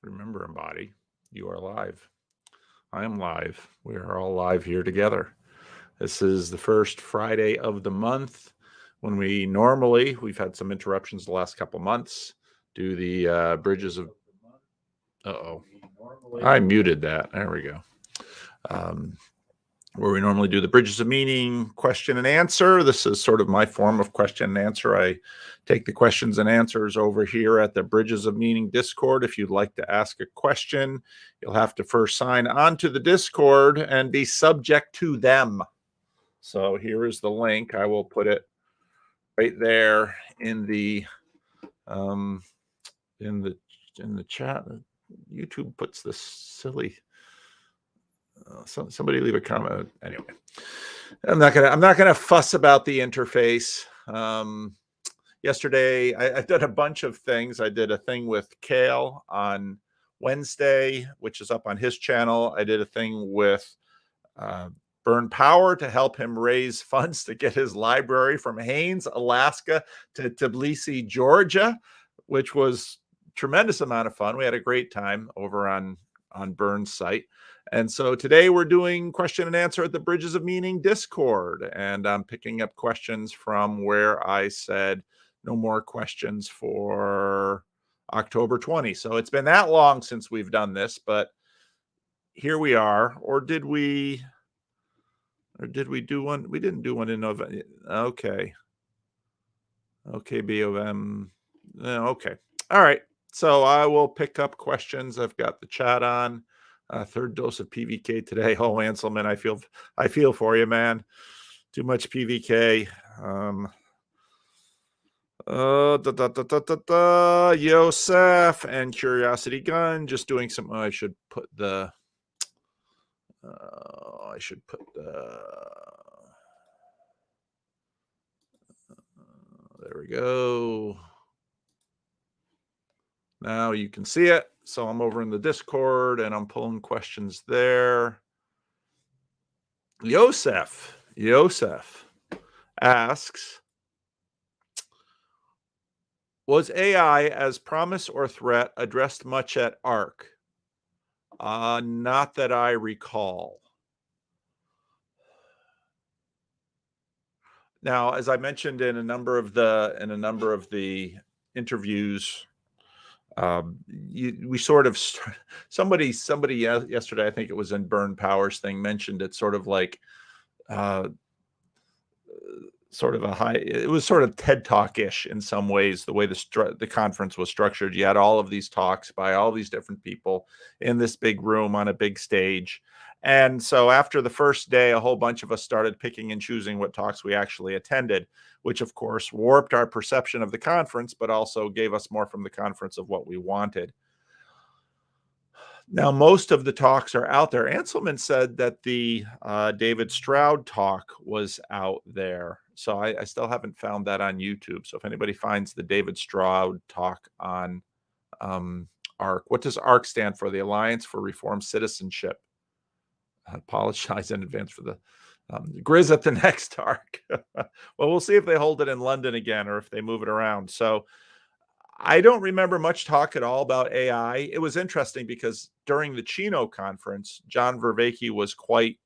Remember, embody. You are live. I am live. We are all live here together. This is the first Friday of the month when we've had some interruptions the last couple months, do the bridges of, I muted that. There we go. Where we normally do the bridges of meaning, question and answer. This is sort of my form of question and answer. I take the questions and answers over here at the Bridges of Meaning Discord. If you'd like to ask a question, you'll have to first sign on to the Discord and be subject to them. So here is the link. I will put it right there in the chat. YouTube puts this silly. Somebody leave a comment. Anyway, I'm not gonna fuss about the interface. Yesterday, I've done a bunch of things. I did a thing with Kale on Wednesday, which is up on his channel. I did a thing with Burn Power to help him raise funds to get his library from Haines, Alaska to Tbilisi, Georgia, which was a tremendous amount of fun. We had a great time over on Burn's site. And so today we're doing question and answer at the Bridges of Meaning Discord. And I'm picking up questions from where I said no more questions for October 20. So it's been that long since we've done this, but here we are. Or did we do one? We didn't do one in November. Okay. Okay, BOM. Okay. All right. So I will pick up questions. I've got the chat on. Third dose of PVK today. Oh, Anselman, I feel for you, man. Too much PVK. Yosef and Curiosity Gun. Just doing some. I should put the. There we go. Now you can see it. So I'm over in the Discord and I'm pulling questions there. Yosef asks, was AI as promise or threat addressed much at ARC? Not that I recall. Now, as I mentioned in a number of the interviews, we sort of somebody yesterday, I think it was in Burn Powers thing, mentioned it sort of like sort of it was sort of TED Talk-ish in some ways, the way the conference was structured. You had all of these talks by all these different people in this big room on a big stage. And so after the first day, a whole bunch of us started picking and choosing what talks we actually attended, which of course warped our perception of the conference, but also gave us more from the conference of what we wanted. Now, most of the talks are out there. Anselman said that the David Stroud talk was out there. So I still haven't found that on YouTube. So if anybody finds the David Stroud talk on ARC, what does ARC stand for? The Alliance for Reformed Citizenship. I apologize in advance for the Grizz at the next ARC. Well, we'll see if they hold it in London again or if they move it around. So I don't remember much talk at all about AI. It was interesting because during the Chino conference, John Vervaeke was quite,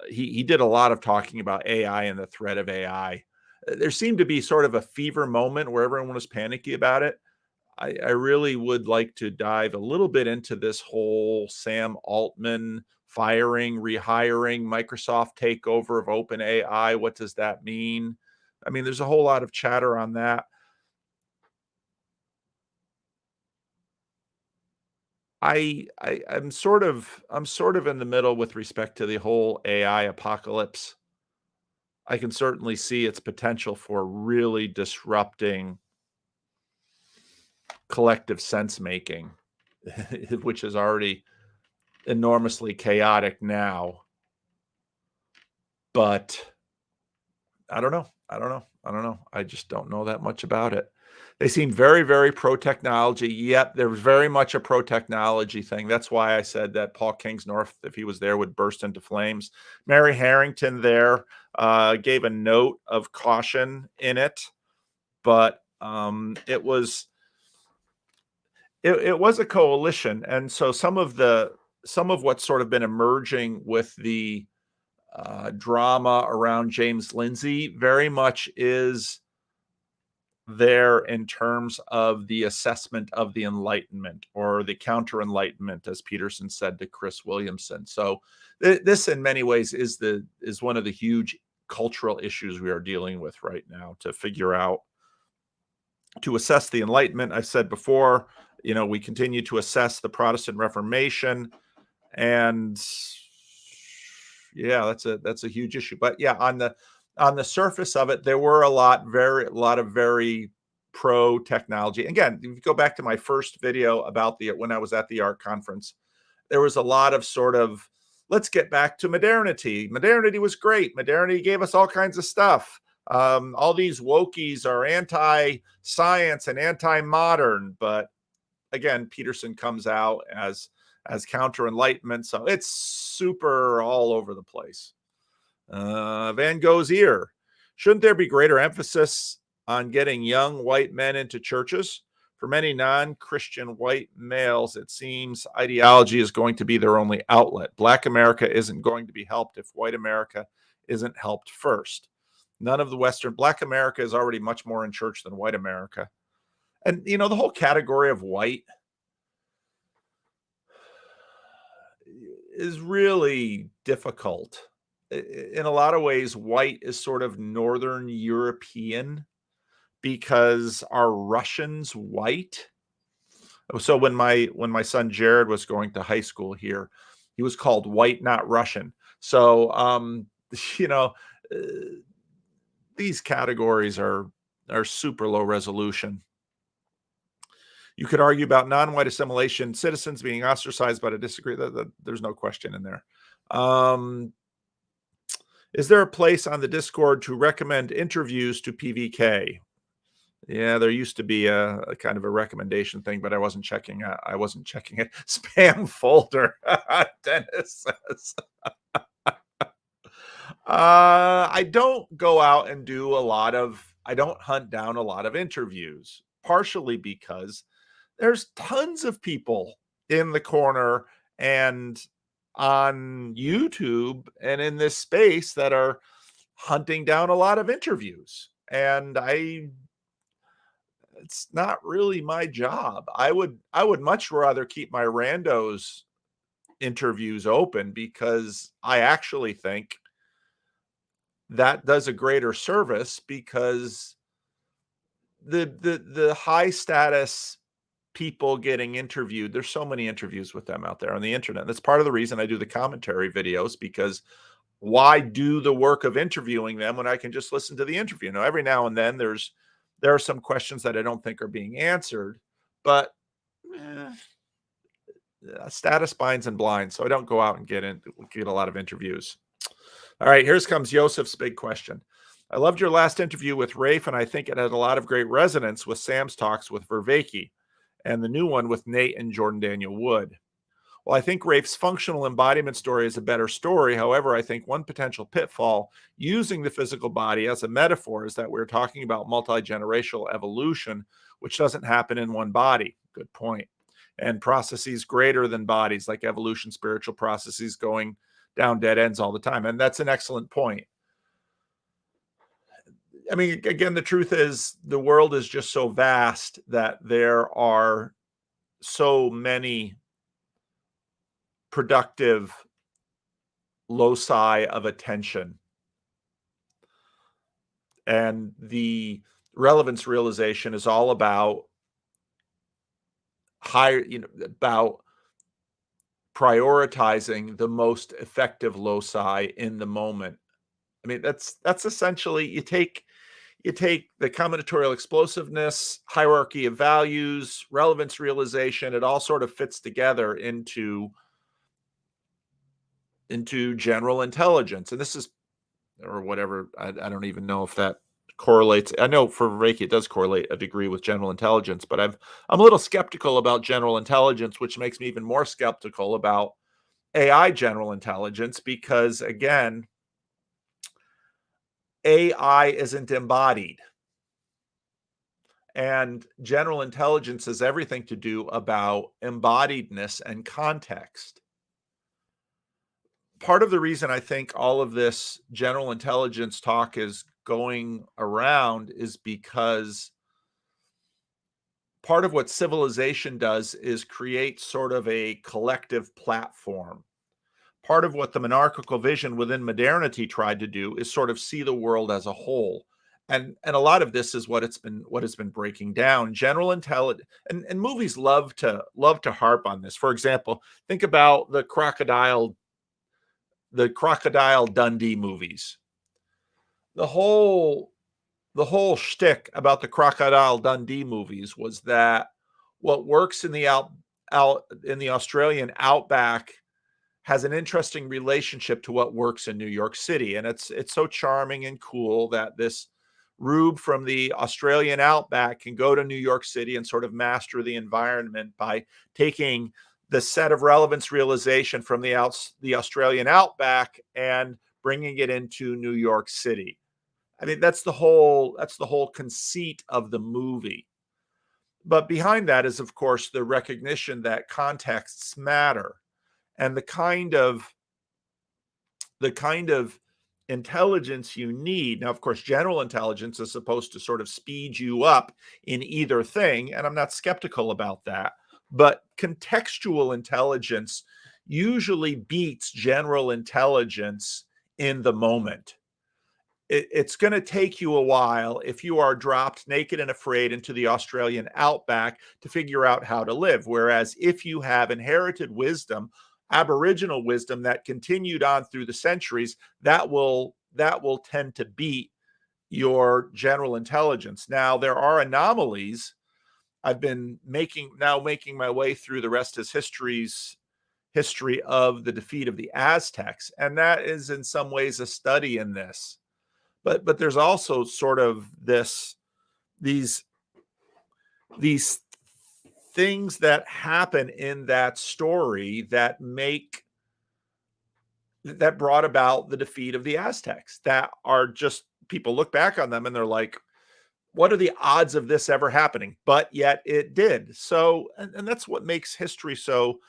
he did a lot of talking about AI and the threat of AI. There seemed to be sort of a fever moment where everyone was panicky about it. I really would like to dive a little bit into this whole Sam Altman firing, rehiring, Microsoft takeover of OpenAI. What does that mean? I mean, there's a whole lot of chatter on that. I'm sort of in the middle with respect to the whole AI apocalypse. I can certainly see its potential for really disrupting collective sense making, which is already enormously chaotic now. But I don't know. I just don't know that much about it. They seem very, very pro-technology. Yep, there was very much a pro-technology thing. That's why I said that Paul Kingsnorth, if he was there, would burst into flames. Mary Harrington there gave a note of caution in it, but it was it was a coalition, and so some of what's sort of been emerging with the drama around James Lindsay very much is there in terms of the assessment of the Enlightenment or the counter Enlightenment, as Peterson said to Chris Williamson. So this, in many ways, is one of the huge cultural issues we are dealing with right now, to figure out, to assess the Enlightenment. I've said before, we continue to assess the Protestant Reformation, and yeah, that's a huge issue. But yeah, on the surface of it, there were a lot of very pro technology. Again, if you go back to my first video about when I was at the art conference, there was a lot of sort of, let's get back to modernity. Modernity was great. Modernity gave us all kinds of stuff. All these wokies are anti-science and anti-modern, but again, Peterson comes out as counter Enlightenment, so it's super all over the place. Van Gogh's ear. Shouldn't there be greater emphasis on getting young white men into churches? For many non-Christian white males, it seems ideology is going to be their only outlet. Black America isn't going to be helped if white America isn't helped first. None of the Black America is already much more in church than white America. And, the whole category of white is really difficult. In a lot of ways, white is sort of Northern European, because are Russians white? So when my son Jared was going to high school here, he was called white, not Russian. So these categories are super low resolution. You could argue about non-white assimilation, citizens being ostracized, but I disagree. There's no question in there. Is there a place on the Discord to recommend interviews to PVK? Yeah, there used to be a kind of a recommendation thing, but I wasn't checking it. Spam folder, Dennis says. I don't go out and I don't hunt down a lot of interviews, partially because there's tons of people in the corner and on YouTube and in this space that are hunting down a lot of interviews. And it's not really my job. I would much rather keep my randos interviews open, because I actually think that does a greater service, because the high status people getting interviewed, there's so many interviews with them out there on the internet. That's part of the reason I do the commentary videos, because why do the work of interviewing them when I can just listen to the interview? Now, every now and then there are some questions that I don't think are being answered, but status binds and blinds, so I don't go out and get a lot of interviews. All right, here comes Joseph's big question. I loved your last interview with Rafe, and I think it had a lot of great resonance with Sam's talks with Vervaeke, and the new one with Nate and Jordan Daniel Wood. Well, I think Rafe's functional embodiment story is a better story. However, I think one potential pitfall using the physical body as a metaphor is that we're talking about multi-generational evolution, which doesn't happen in one body. Good point. And processes greater than bodies, like evolution, spiritual processes going down dead ends all the time. And that's an excellent point. I mean, again, the truth is the world is just so vast that there are so many productive loci of attention. And the relevance realization is all about about prioritizing the most effective loci in the moment. I mean, that's essentially, you take the combinatorial explosiveness, hierarchy of values, relevance realization, it all sort of fits together into general intelligence. And this is, or whatever, I don't even know if that correlates. I know for Reiki it does correlate a degree with general intelligence, but I'm a little skeptical about general intelligence, which makes me even more skeptical about AI general intelligence, because again, AI isn't embodied. And general intelligence has everything to do about embodiedness and context. Part of the reason I think all of this general intelligence talk is going around is because part of what civilization does is create sort of a collective platform. Part of what the monarchical vision within modernity tried to do is sort of see the world as a whole. And a lot of this is what has been breaking down. General intelligence, and movies love to harp on this. For example, think about the Crocodile Dundee movies. The whole shtick about the Crocodile Dundee movies was that what works in the Australian outback has an interesting relationship to what works in New York City. And it's so charming and cool that this rube from the Australian outback can go to New York City and sort of master the environment by taking the set of relevance realization from the Australian outback and bringing it into New York City. I mean, that's the whole conceit of the movie. But behind that is, of course, the recognition that contexts matter. And the kind of intelligence you need. Now, of course, general intelligence is supposed to sort of speed you up in either thing, and I'm not skeptical about that. But contextual intelligence usually beats general intelligence in the moment. It's going to take you a while if you are dropped naked and afraid into the Australian outback to figure out how to live. Whereas if you have inherited wisdom, Aboriginal wisdom that continued on through the centuries, that will tend to beat your general intelligence. Now, there are anomalies. I've been making my way through the rest of history of the defeat of the Aztecs, and that is in some ways a study in this. But there's also sort of these things that happen in that story that brought about the defeat of the Aztecs, that are just, people look back on them and they're like, what are the odds of this ever happening? But yet it did. So, and that's what makes history so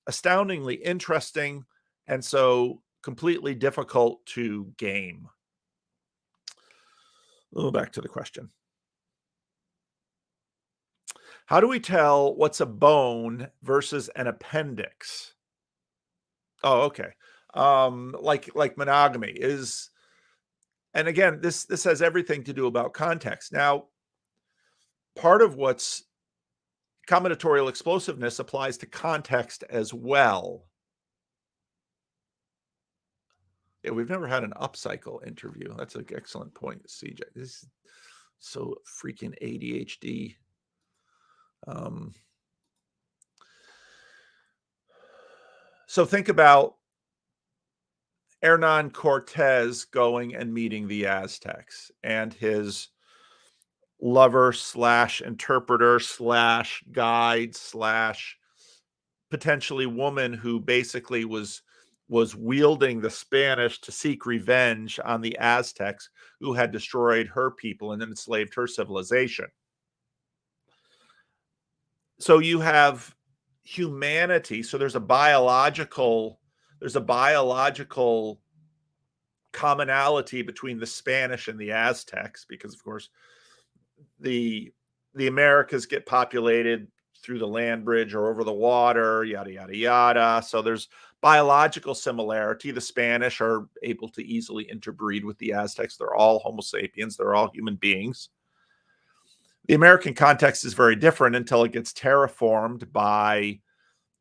astoundingly interesting and so completely difficult to game. Back to the question. How do we tell what's a bone versus an appendix? Oh, okay. Like monogamy is, and again, this has everything to do about context. Now, part of what's combinatorial explosiveness applies to context as well. Yeah, we've never had an upcycle interview. That's an excellent point, CJ. This is so freaking ADHD. So think about Hernan Cortez going and meeting the Aztecs and his lover / interpreter / guide / potentially woman who basically was wielding the Spanish to seek revenge on the Aztecs who had destroyed her people and enslaved her civilization. So you have humanity. So there's a biological commonality between the Spanish and the Aztecs, because of course the Americas get populated through the land bridge or over the water, yada, yada, yada. So there's biological similarity. The Spanish are able to easily interbreed with the Aztecs. They're all Homo sapiens. They're all human beings. The American context is very different until it gets terraformed by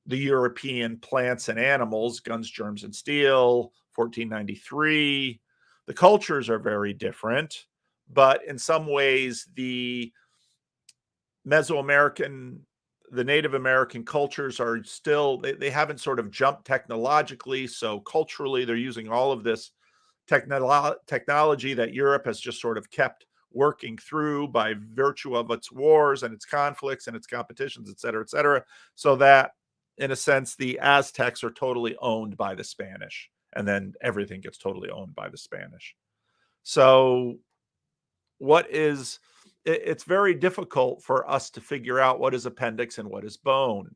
the European plants and animals, Guns, Germs, and Steel, 1493. The cultures are very different, but in some ways, the Mesoamerican, the Native American cultures are still, they haven't sort of jumped technologically. So culturally, they're using all of this technology that Europe has just sort of kept working through by virtue of its wars and its conflicts and its competitions, et cetera, so that in a sense, the Aztecs are totally owned by the Spanish, and then everything gets totally owned by the Spanish. So what is it's very difficult for us to figure out what is appendix and what is bone.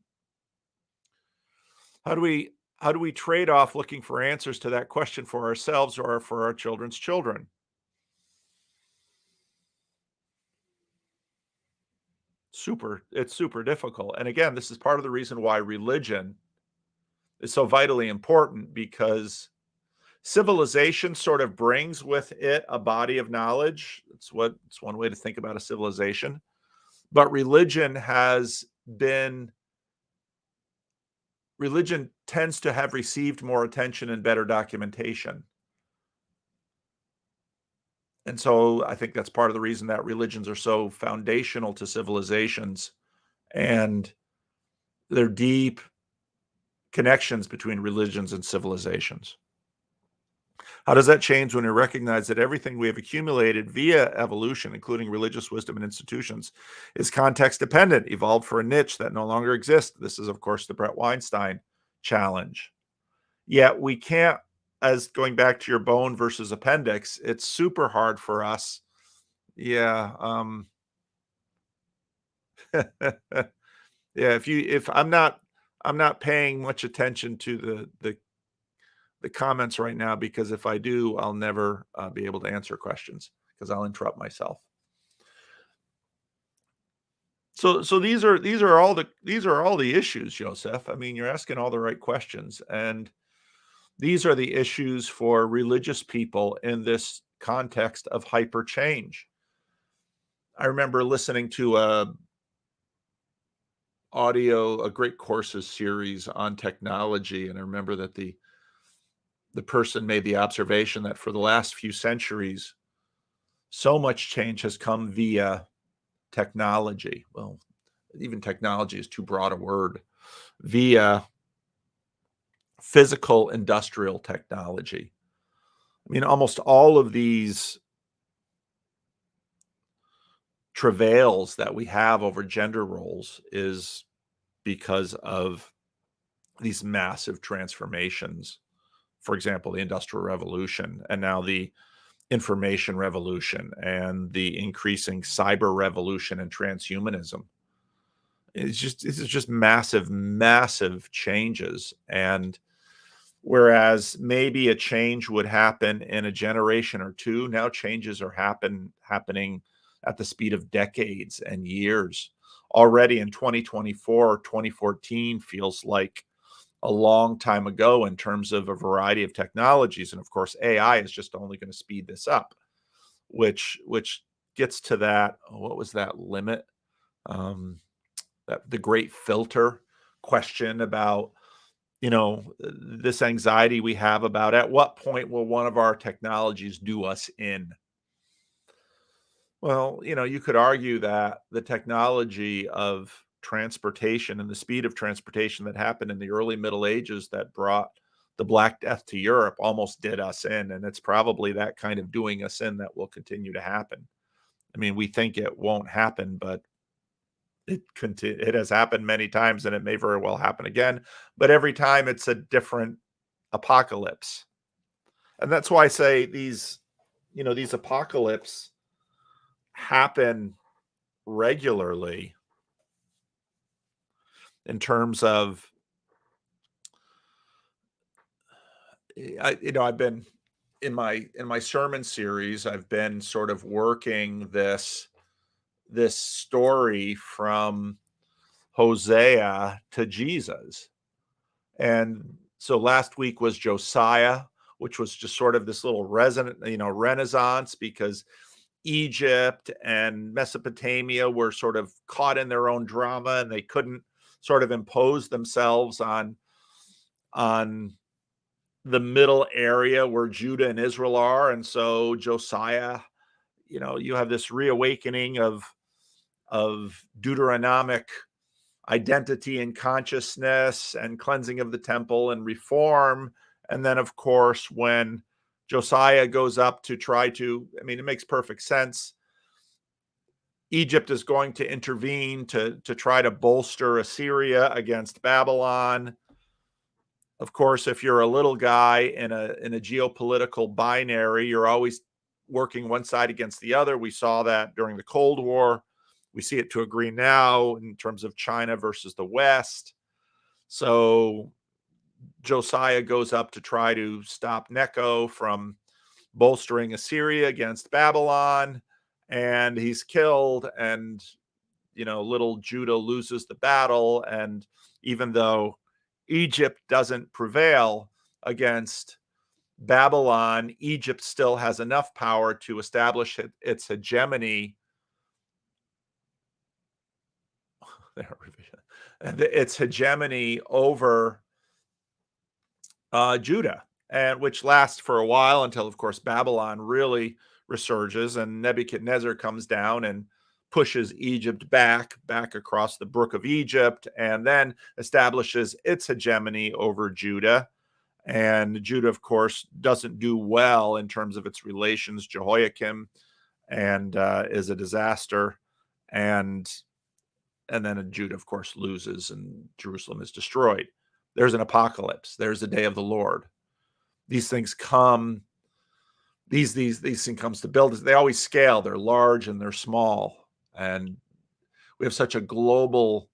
How do we trade off looking for answers to that question for ourselves or for our children's children? It's super difficult. And again, this is part of the reason why religion is so vitally important, because civilization sort of brings with it a body of knowledge. It's one way to think about a civilization. But religion tends to have received more attention and better documentation. And so I think that's part of the reason that religions are so foundational to civilizations, and there are deep connections between religions and civilizations. How does that change when we recognize that everything we have accumulated via evolution, including religious wisdom and institutions, is context dependent, evolved for a niche that no longer exists? This is, of course, the Brett Weinstein challenge. Yet we can't, as going back to your bone versus appendix, it's super hard for us. Yeah. Yeah. If I'm not paying much attention to the comments right now, because if I do, I'll never be able to answer questions because I'll interrupt myself. So these are all the issues, Joseph. I mean, you're asking all the right questions, and these are the issues for religious people in this context of hyper change. I remember listening to a great courses series on technology, and I remember that the person made the observation that for the last few centuries, so much change has come via technology. Well, even technology is too broad a word. Via physical industrial technology. I mean, almost all of these travails that we have over gender roles is because of these massive transformations. For example, the Industrial Revolution, and now the information revolution, and the increasing cyber revolution and transhumanism. It's just massive changes. And whereas maybe a change would happen in a generation or two, now changes are happening at the speed of decades and years. Already in 2024, 2014 feels like a long time ago in terms of a variety of technologies. And of course, AI is just only going to speed this up, which gets to that, what was that limit? That the great filter question about, this anxiety we have about at what point will one of our technologies do us in? Well, you could argue that the technology of transportation and the speed of transportation that happened in the early Middle Ages that brought the Black Death to Europe almost did us in. And it's probably that kind of doing us in that will continue to happen. I mean, we think it won't happen, but it has happened many times, and it may very well happen again. But every time it's a different apocalypse. And that's why I say these apocalypses happen regularly in terms of, I've been in my sermon series, I've been sort of working this story from Hosea to Jesus. And so last week was Josiah, which was just sort of this little renaissance, because Egypt and Mesopotamia were sort of caught in their own drama, and they couldn't sort of impose themselves on the middle area where Judah and Israel are. And so Josiah, you have this reawakening of Deuteronomic identity and consciousness and cleansing of the temple and reform. And then, of course, when Josiah goes up to try to, it makes perfect sense. Egypt is going to intervene to try to bolster Assyria against Babylon. Of course, if you're a little guy in a geopolitical binary, you're always working one side against the other. We saw that during the Cold War. We see it to a degree now in terms of China versus the West. So Josiah goes up to try to stop Necho from bolstering Assyria against Babylon, and he's killed, and little Judah loses the battle. And even though Egypt doesn't prevail against Babylon, Egypt still has enough power to establish its hegemony. Its hegemony over Judah, and which lasts for a while until, of course, Babylon really resurges, and Nebuchadnezzar comes down and pushes Egypt back across the brook of Egypt, and then establishes its hegemony over Judah. And Judah, of course, doesn't do well in terms of its relations. Jehoiakim and is a disaster, and then Judah, of course, loses, and Jerusalem is destroyed. There's an apocalypse. There's the day of the Lord. These things come. These things comes to build. They always scale. They're large and they're small, and we have such a global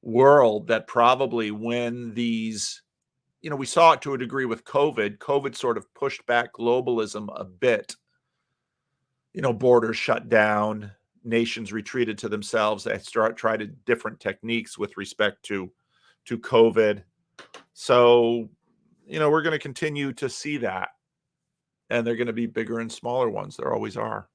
world that probably when these, we saw it to a degree with COVID. COVID sort of pushed back globalism a bit. Borders shut down. Nations retreated to themselves. They tried different techniques with respect to COVID. So, we're going to continue to see that. And they're going to be bigger and smaller ones. There always are.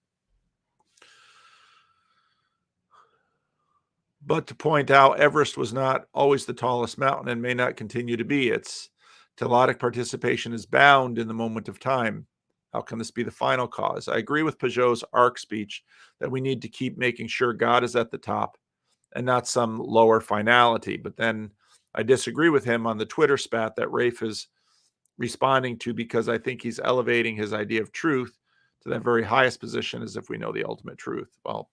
But to point out, Everest was not always the tallest mountain and may not continue to be. Its telodic participation is bound in the moment of time. How can this be the final cause? I agree with Pageau's ARC speech that we need to keep making sure God is at the top and not some lower finality. But then I disagree with him on the Twitter spat that Rafe is responding to, because I think he's elevating his idea of truth to that very highest position as if we know the ultimate truth. Well,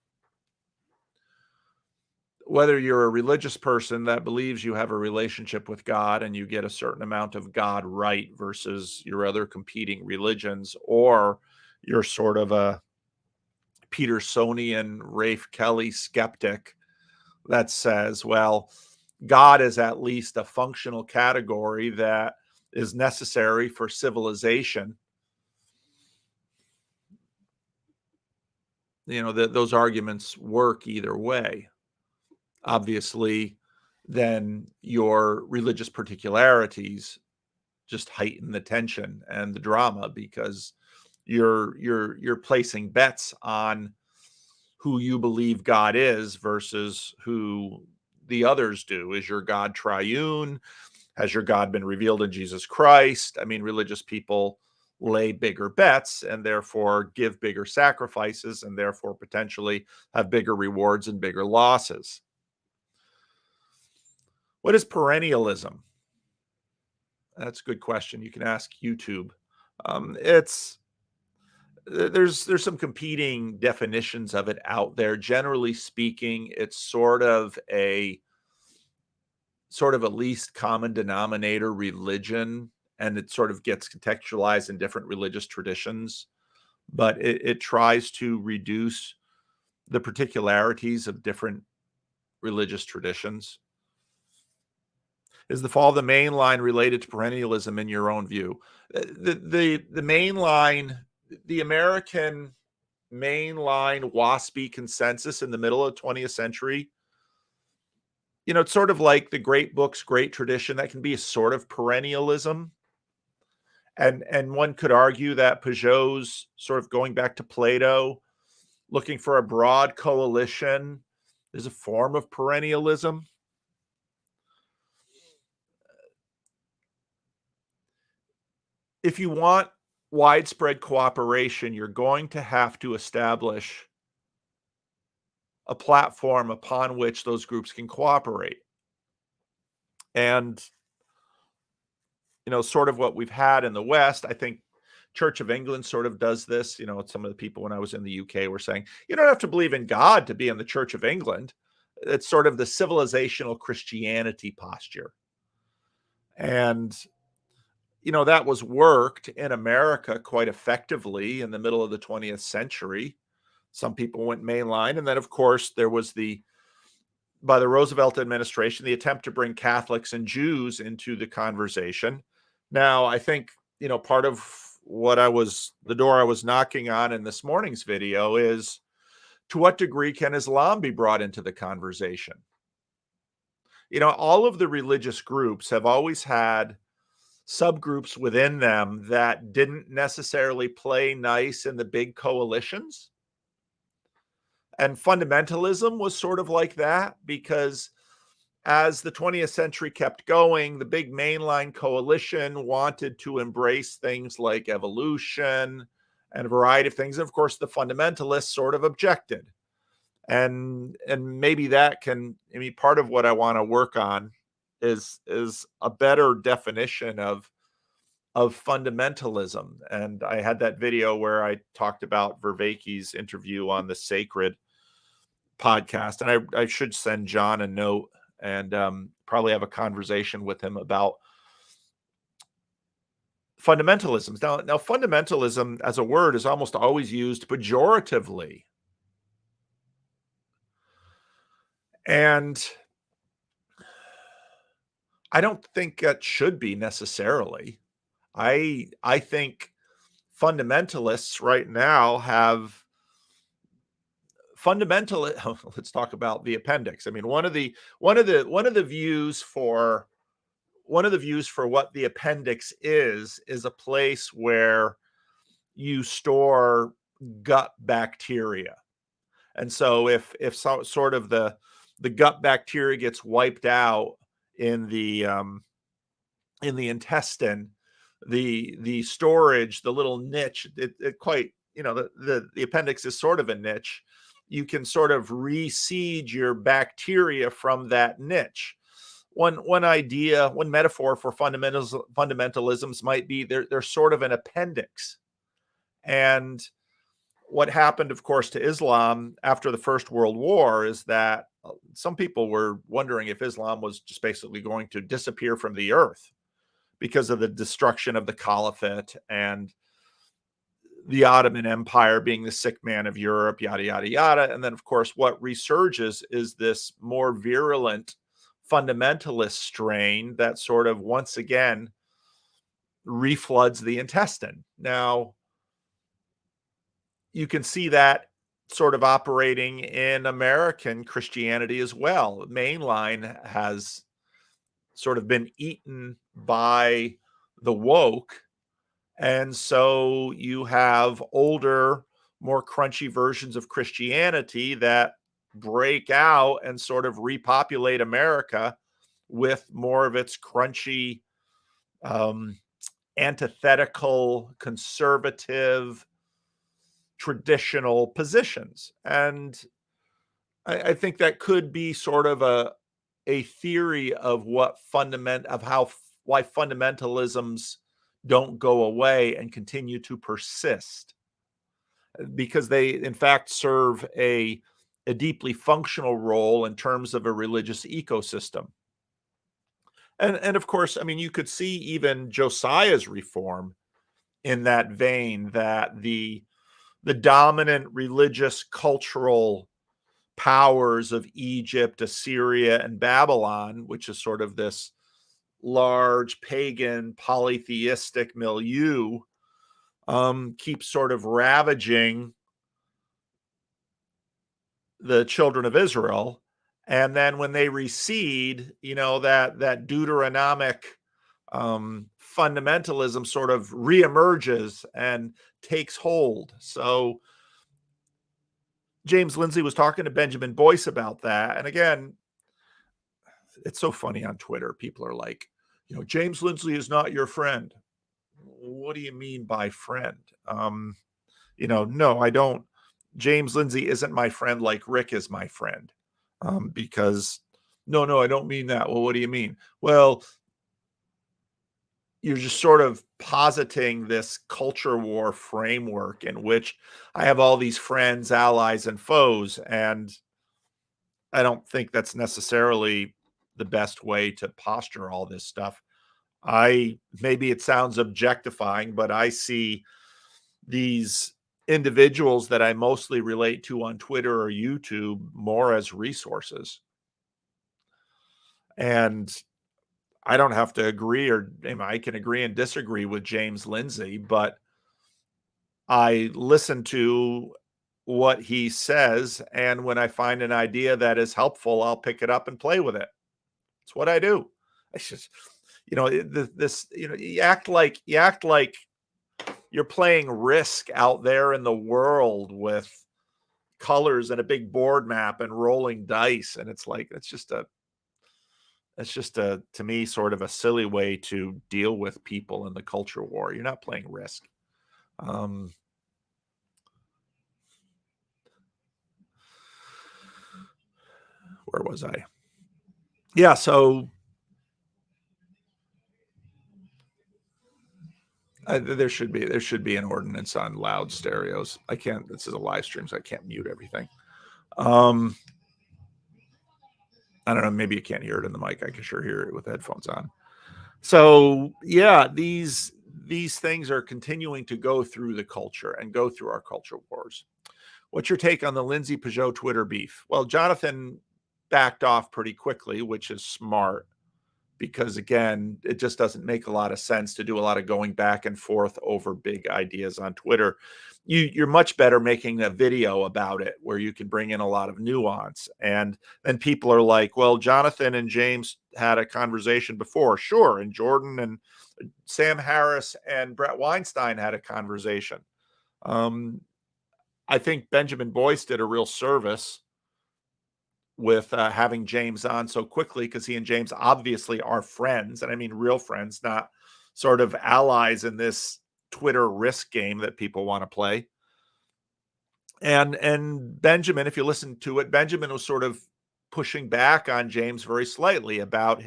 whether you're a religious person that believes you have a relationship with God and you get a certain amount of God right versus your other competing religions, or you're sort of a Petersonian Rafe Kelly skeptic that says, well, God is at least a functional category that is necessary for civilization. Those arguments work either way. Obviously, then your religious particularities just heighten the tension and the drama, because you're placing bets on who you believe God is versus who the others do. Is your God triune? Has your God been revealed in Jesus Christ? I mean, religious people lay bigger bets and therefore give bigger sacrifices and therefore potentially have bigger rewards and bigger losses. What is perennialism? That's a good question. You can ask YouTube. There's some competing definitions of it out there. Generally speaking, it's sort of a least common denominator religion, and it sort of gets contextualized in different religious traditions, but it tries to reduce the particularities of different religious traditions. Is the fall of the main line related to perennialism in your own view? The main line, the American mainline WASPy consensus in the middle of the 20th century, it's sort of like the great books, great tradition. That can be a sort of perennialism. And one could argue that Pageau's sort of going back to Plato, looking for a broad coalition, is a form of perennialism. If you want widespread cooperation, you're going to have to establish a platform upon which those groups can cooperate. And, sort of what we've had in the West, I think Church of England sort of does this. Some of the people when I was in the UK were saying, you don't have to believe in God to be in the Church of England. It's sort of the civilizational Christianity posture. And that was worked in America quite effectively in the middle of the 20th century. Some people went mainline. And then, of course, there was by the Roosevelt administration, the attempt to bring Catholics and Jews into the conversation. Now, I think, part of the door I was knocking on in this morning's video is, to what degree can Islam be brought into the conversation? All of the religious groups have always had subgroups within them that didn't necessarily play nice in the big coalitions. And fundamentalism was sort of like that, because as the 20th century kept going, the big mainline coalition wanted to embrace things like evolution and a variety of things. And of course, the fundamentalists sort of objected. And maybe that part of what I want to work on is a better definition of fundamentalism. And I had that video where I talked about Vervaeke's interview on the Sacred podcast, and I should send John a note and probably have a conversation with him about fundamentalism. Now, fundamentalism as a word is almost always used pejoratively. And I don't think that should be necessarily. I think fundamentalists right now have let's talk about the appendix. I mean, one of the views for what the appendix is a place where you store gut bacteria. And so if sort of the gut bacteria gets wiped out in the intestine, the storage, the little niche, it quite, the appendix is sort of a niche. You can sort of reseed your bacteria from that niche. One metaphor for fundamentalisms might be they're sort of an appendix. And what happened, of course, to Islam after the First World War is that some people were wondering if Islam was just basically going to disappear from the earth because of the destruction of the caliphate and the Ottoman Empire being the sick man of Europe, yada, yada, yada. And then, of course, what resurges is this more virulent fundamentalist strain that sort of once again refloods the intestine. Now, you can see that sort of operating in American Christianity as well. Mainline has sort of been eaten by the woke. And so you have older, more crunchy versions of Christianity that break out and sort of repopulate America with more of its crunchy, antithetical, conservative, traditional positions. And I think that could be sort of a theory of why fundamentalisms don't go away and continue to persist, because they in fact serve a deeply functional role in terms of a religious ecosystem. And of course, I mean, you could see even Josiah's reform in that vein, that the dominant religious cultural powers of Egypt, Assyria, and Babylon, which is sort of this large pagan polytheistic milieu, keeps sort of ravaging the children of Israel. And then when they recede, that Deuteronomic fundamentalism sort of reemerges and takes hold. So James Lindsay was talking to Benjamin Boyce about that. And again, it's so funny on Twitter. People are like, James Lindsay is not your friend. What do you mean by friend? No, I don't. James Lindsay isn't my friend like Rick is my friend. Because no, I don't mean that. Well, what do you mean? Well, you're just sort of positing this culture war framework in which I have all these friends, allies, and foes. And I don't think that's necessarily the best way to posture all this stuff. Maybe it sounds objectifying, but I see these individuals that I mostly relate to on Twitter or YouTube more as resources. And I don't have to agree, or I can agree and disagree with James Lindsay, but I listen to what he says. And when I find an idea that is helpful, I'll pick it up and play with it. It's what I do. It's just, you act like you're playing Risk out there in the world with colors and a big board map and rolling dice. And it's like, it's just to me, sort of a silly way to deal with people in the culture war. You're not playing Risk. Where was I? Yeah. So there should be an ordinance on loud stereos. I can't. This is a live stream, so I can't mute everything. I don't know. Maybe you can't hear it in the mic. I can sure hear it with headphones on. So yeah, these things are continuing to go through the culture and go through our culture wars. What's your take on the Lindsay Pageau Twitter beef? Well, Jonathan backed off pretty quickly, which is smart, because again, it just doesn't make a lot of sense to do a lot of going back and forth over big ideas on Twitter. You're much better making a video about it where you can bring in a lot of nuance. And then people are like, well, Jonathan and James had a conversation before. Sure. And Jordan and Sam Harris and Brett Weinstein had a conversation. I think Benjamin Boyce did a real service with having James on so quickly, because he and James obviously are friends, and I mean real friends, not sort of allies in this Twitter Risk game that people want to play. And Benjamin, if you listen to it, Benjamin was sort of pushing back on James very slightly about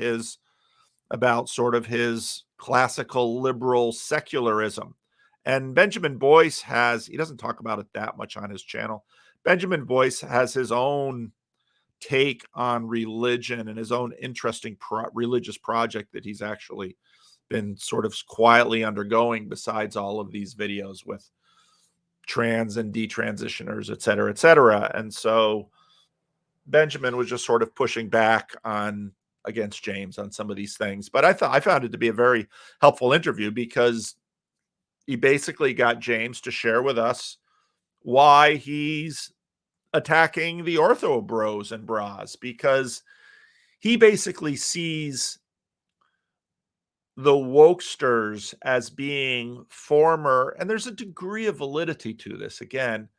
sort of his classical liberal secularism. And Benjamin Boyce he doesn't talk about it that much on his channel. Benjamin Boyce has his own take on religion and his own interesting religious project that he's actually been sort of quietly undergoing, besides all of these videos with trans and detransitioners, et cetera, et cetera. And so Benjamin was just sort of pushing back against James on some of these things. But I found it to be a very helpful interview, because he basically got James to share with us why he's attacking the ortho bros and bras, because he basically sees the wokesters as being former, and there's a degree of validity to this, again,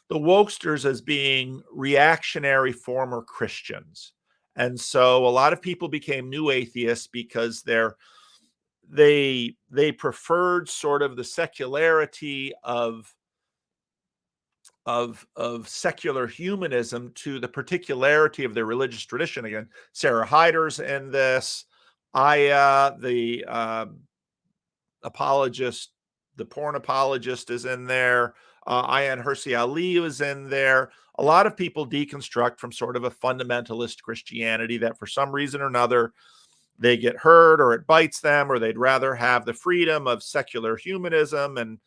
the wokesters as being reactionary former Christians. And so a lot of people became new atheists because they preferred sort of the secularity of secular humanism to the particularity of their religious tradition. Again, Sarah Hyder's in this. Aya, the apologist, the porn apologist, is in there. Ayan Hirsi Ali is in there. A lot of people deconstruct from sort of a fundamentalist Christianity that for some reason or another they get hurt, or it bites them, or they'd rather have the freedom of secular humanism and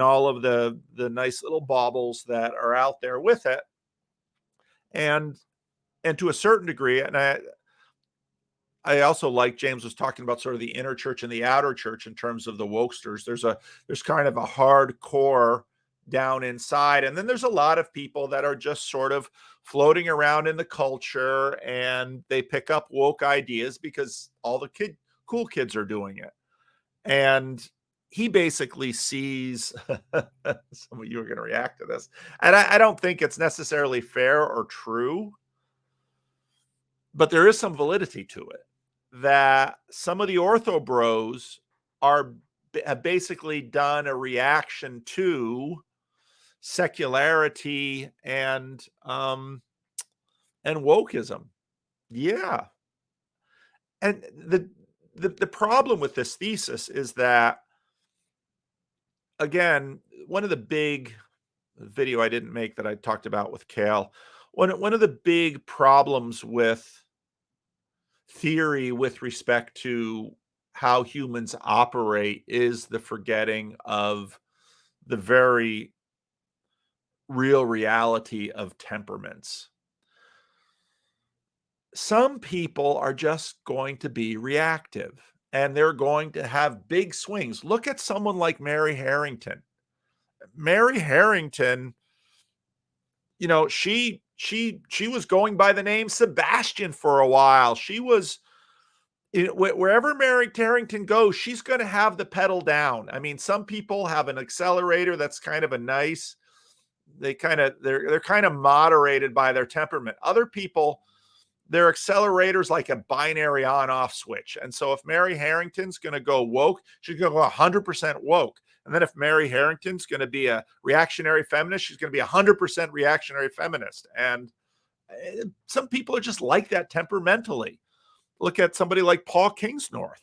all of the nice little baubles that are out there with it. And to a certain degree, and I also like James was talking about sort of the inner church and the outer church in terms of the wokesters. There's kind of a hardcore down inside, and then there's a lot of people that are just sort of floating around in the culture, and they pick up woke ideas because all the cool kids are doing it. And he basically sees some of you are going to react to this, and I don't think it's necessarily fair or true, but there is some validity to it, that some of the ortho bros have basically done a reaction to secularity and wokeism. Yeah. And the problem with this thesis is that, again, one of the big video I didn't make that I talked about with Kale, one of the big problems with theory with respect to how humans operate is the forgetting of the very real reality of temperaments. Some people are just going to be reactive and they're going to have big swings. Look at someone like Mary Harrington. Mary Harrington, she was going by the name Sebastian for a while. She was wherever Mary Harrington goes, she's going to have the pedal down. I mean, some people have an accelerator that's kind of a nice, they're kind of moderated by their temperament. Other people, their accelerator's like a binary on-off switch. And so if Mary Harrington's going to go woke, she's going to go 100% woke. And then if Mary Harrington's going to be a reactionary feminist, she's going to be 100% reactionary feminist. And some people are just like that temperamentally. Look at somebody like Paul Kingsnorth.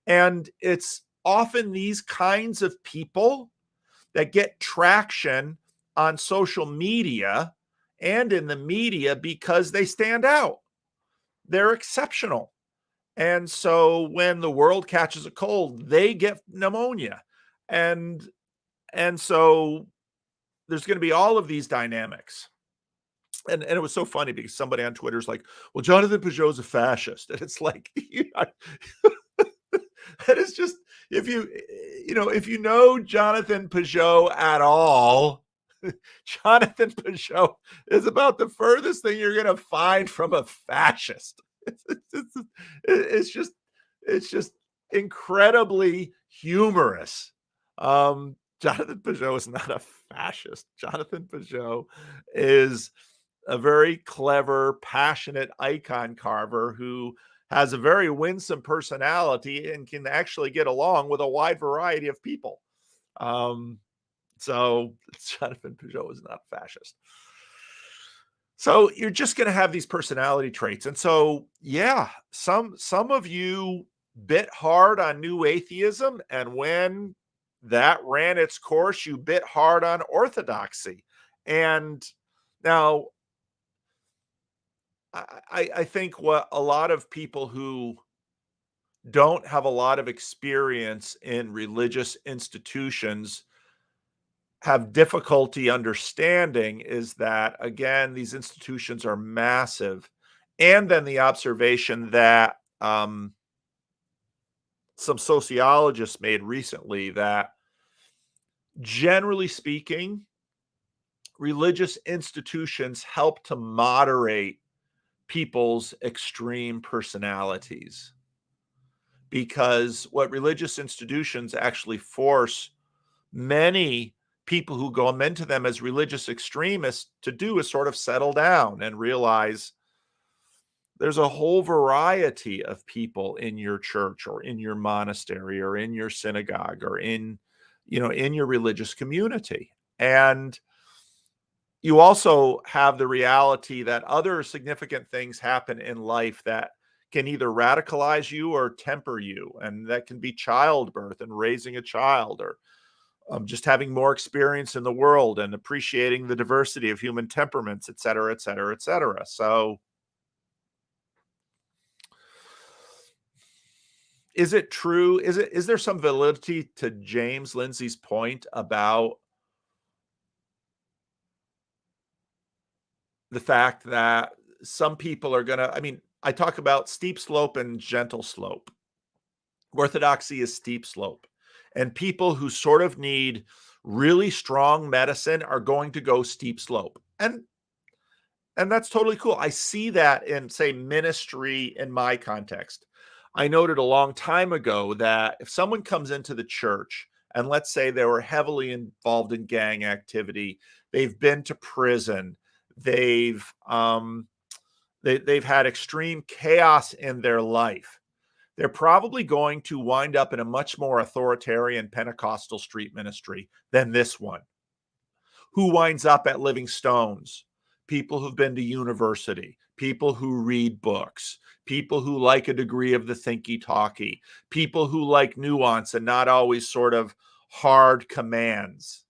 And it's often these kinds of people that get traction on social media and in the media because they stand out. They're exceptional. And so when the world catches a cold, they get pneumonia. And so there's going to be all of these dynamics. And it was so funny because somebody on Twitter is like, well, Jonathan Pageau's a fascist. And it's like, that is just, if you know Jonathan Pageau at all, Jonathan Pageau is about the furthest thing you're going to find from a fascist. It's just incredibly humorous. Jonathan Pageau is not a fascist. Jonathan Pageau is a very clever, passionate icon carver who has a very winsome personality and can actually get along with a wide variety of people. So Jonathan Pageau is not a fascist. So you're just going to have these personality traits. And so, yeah, some of you bit hard on new atheism. And when that ran its course, you bit hard on orthodoxy. And now I think what a lot of people who don't have a lot of experience in religious institutions have difficulty understanding is that, again, these institutions are massive. And then the observation that some sociologists made recently that, generally speaking, religious institutions help to moderate people's extreme personalities. Because what religious institutions actually force many people who go into them as religious extremists to do is sort of settle down and realize there's a whole variety of people in your church or in your monastery or in your synagogue or in your religious community. And you also have the reality that other significant things happen in life that can either radicalize you or temper you. And that can be childbirth and raising a child, or just having more experience in the world and appreciating the diversity of human temperaments, et cetera, et cetera, et cetera. So is it true? Is there some validity to James Lindsay's point about the fact that some people are I talk about steep slope and gentle slope. Orthodoxy is steep slope. And people who sort of need really strong medicine are going to go steep slope. And that's totally cool. I see that in, say, ministry in my context. I noted a long time ago that if someone comes into the church and let's say they were heavily involved in gang activity, they've been to prison, they've had extreme chaos in their life, they're probably going to wind up in a much more authoritarian Pentecostal street ministry than this one. Who winds up at Living Stones? People who've been to university, people who read books, people who like a degree of the thinky-talky, people who like nuance and not always sort of hard commands.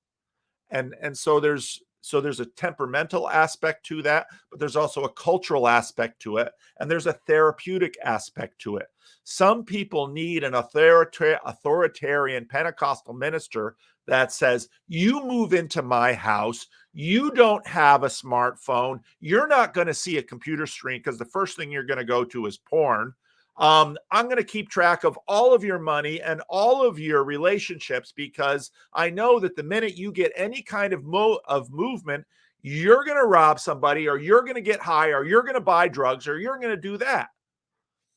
And so there's so there's a temperamental aspect to that, but there's also a cultural aspect to it, and there's a therapeutic aspect to it. Some people need an authoritarian Pentecostal minister that says, you move into my house, you don't have a smartphone, you're not going to see a computer screen because the first thing you're going to go to is porn. I'm going to keep track of all of your money and all of your relationships, because I know that the minute you get any kind of movement, you're going to rob somebody, or you're going to get high, or you're going to buy drugs, or you're going to do that.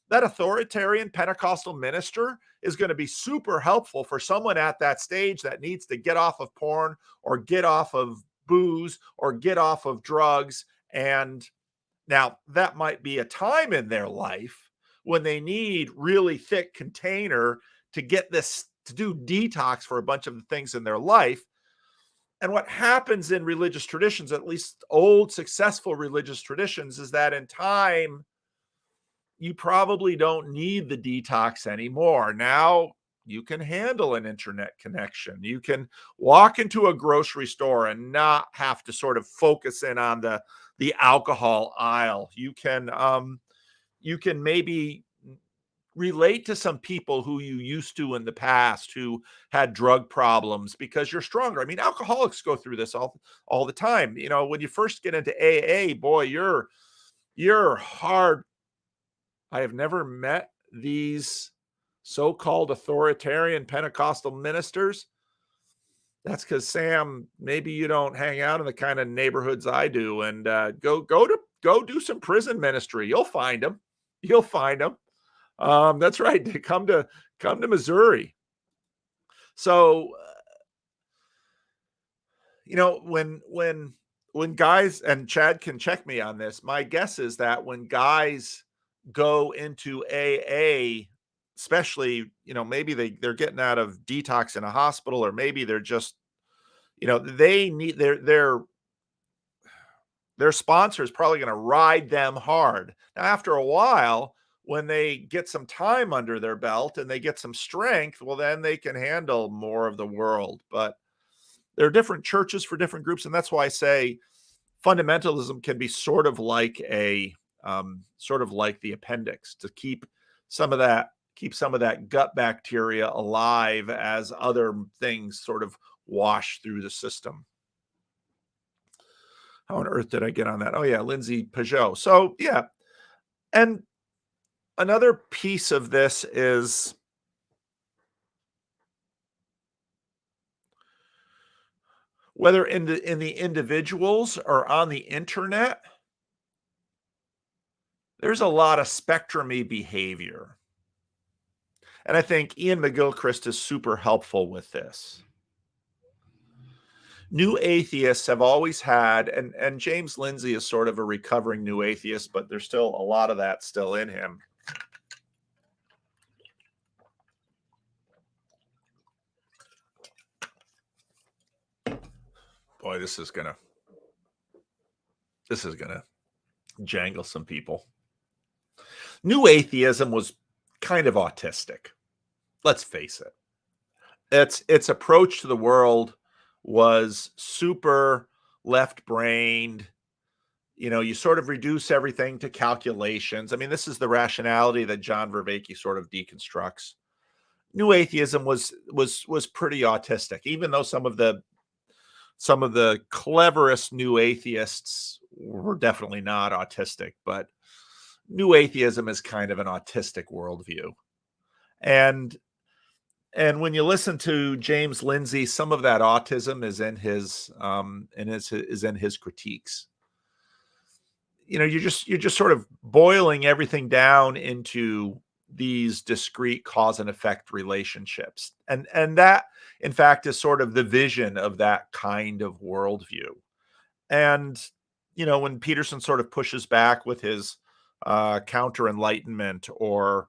That authoritarian Pentecostal minister is going to be super helpful for someone at that stage that needs to get off of porn, or get off of booze, or get off of drugs. And now that might be a time in their life when they need really thick container to get this, to do detox for a bunch of the things in their life. And what happens in religious traditions, at least old successful religious traditions, is that in time, you probably don't need the detox anymore. Now you can handle an internet connection. You can walk into a grocery store and not have to sort of focus in on the alcohol aisle. You can maybe relate to some people who you used to in the past who had drug problems, because you're stronger. I mean, alcoholics go through this all the time. You know, when you first get into AA, boy, you're hard. I have never met these so-called authoritarian Pentecostal ministers. That's because, Sam, maybe you don't hang out in the kind of neighborhoods I do, and go do some prison ministry. You'll find them. You'll find them. That's right. Come to Missouri. So, you know, when guys, and Chad can check me on this, my guess is that when guys go into AA, especially, you know, maybe they're getting out of detox in a hospital, or maybe they're just, you know, they need their sponsor is probably going to ride them hard. Now, after a while, when they get some time under their belt and they get some strength, well, then they can handle more of the world. But there are different churches for different groups, and that's why I say fundamentalism can be sort of like the appendix, to keep some of that gut bacteria alive as other things sort of wash through the system. How on earth did I get on that? Oh yeah, Lindsay Pageau. So yeah, and another piece of this is whether in the individuals or on the internet, there's a lot of spectrumy behavior. And I think Ian McGilchrist is super helpful with this. New atheists have always had, and James Lindsay is sort of a recovering new atheist, but there's still a lot of that still in him. Boy, this is gonna jangle some people. New atheism was kind of autistic. Let's face it. Its approach to the world was super left-brained. You know, you sort of reduce everything to calculations. I mean, this is the rationality that John Vervaeke sort of deconstructs. New atheism was pretty autistic, even though some of the cleverest new atheists were definitely not autistic, but new atheism is kind of an autistic worldview. And when you listen to James Lindsay, some of that autism is in his critiques. You know, you're just sort of boiling everything down into these discrete cause and effect relationships. And that, in fact, is sort of the vision of that kind of worldview. And, you know, when Peterson sort of pushes back with his counter-enlightenment, or,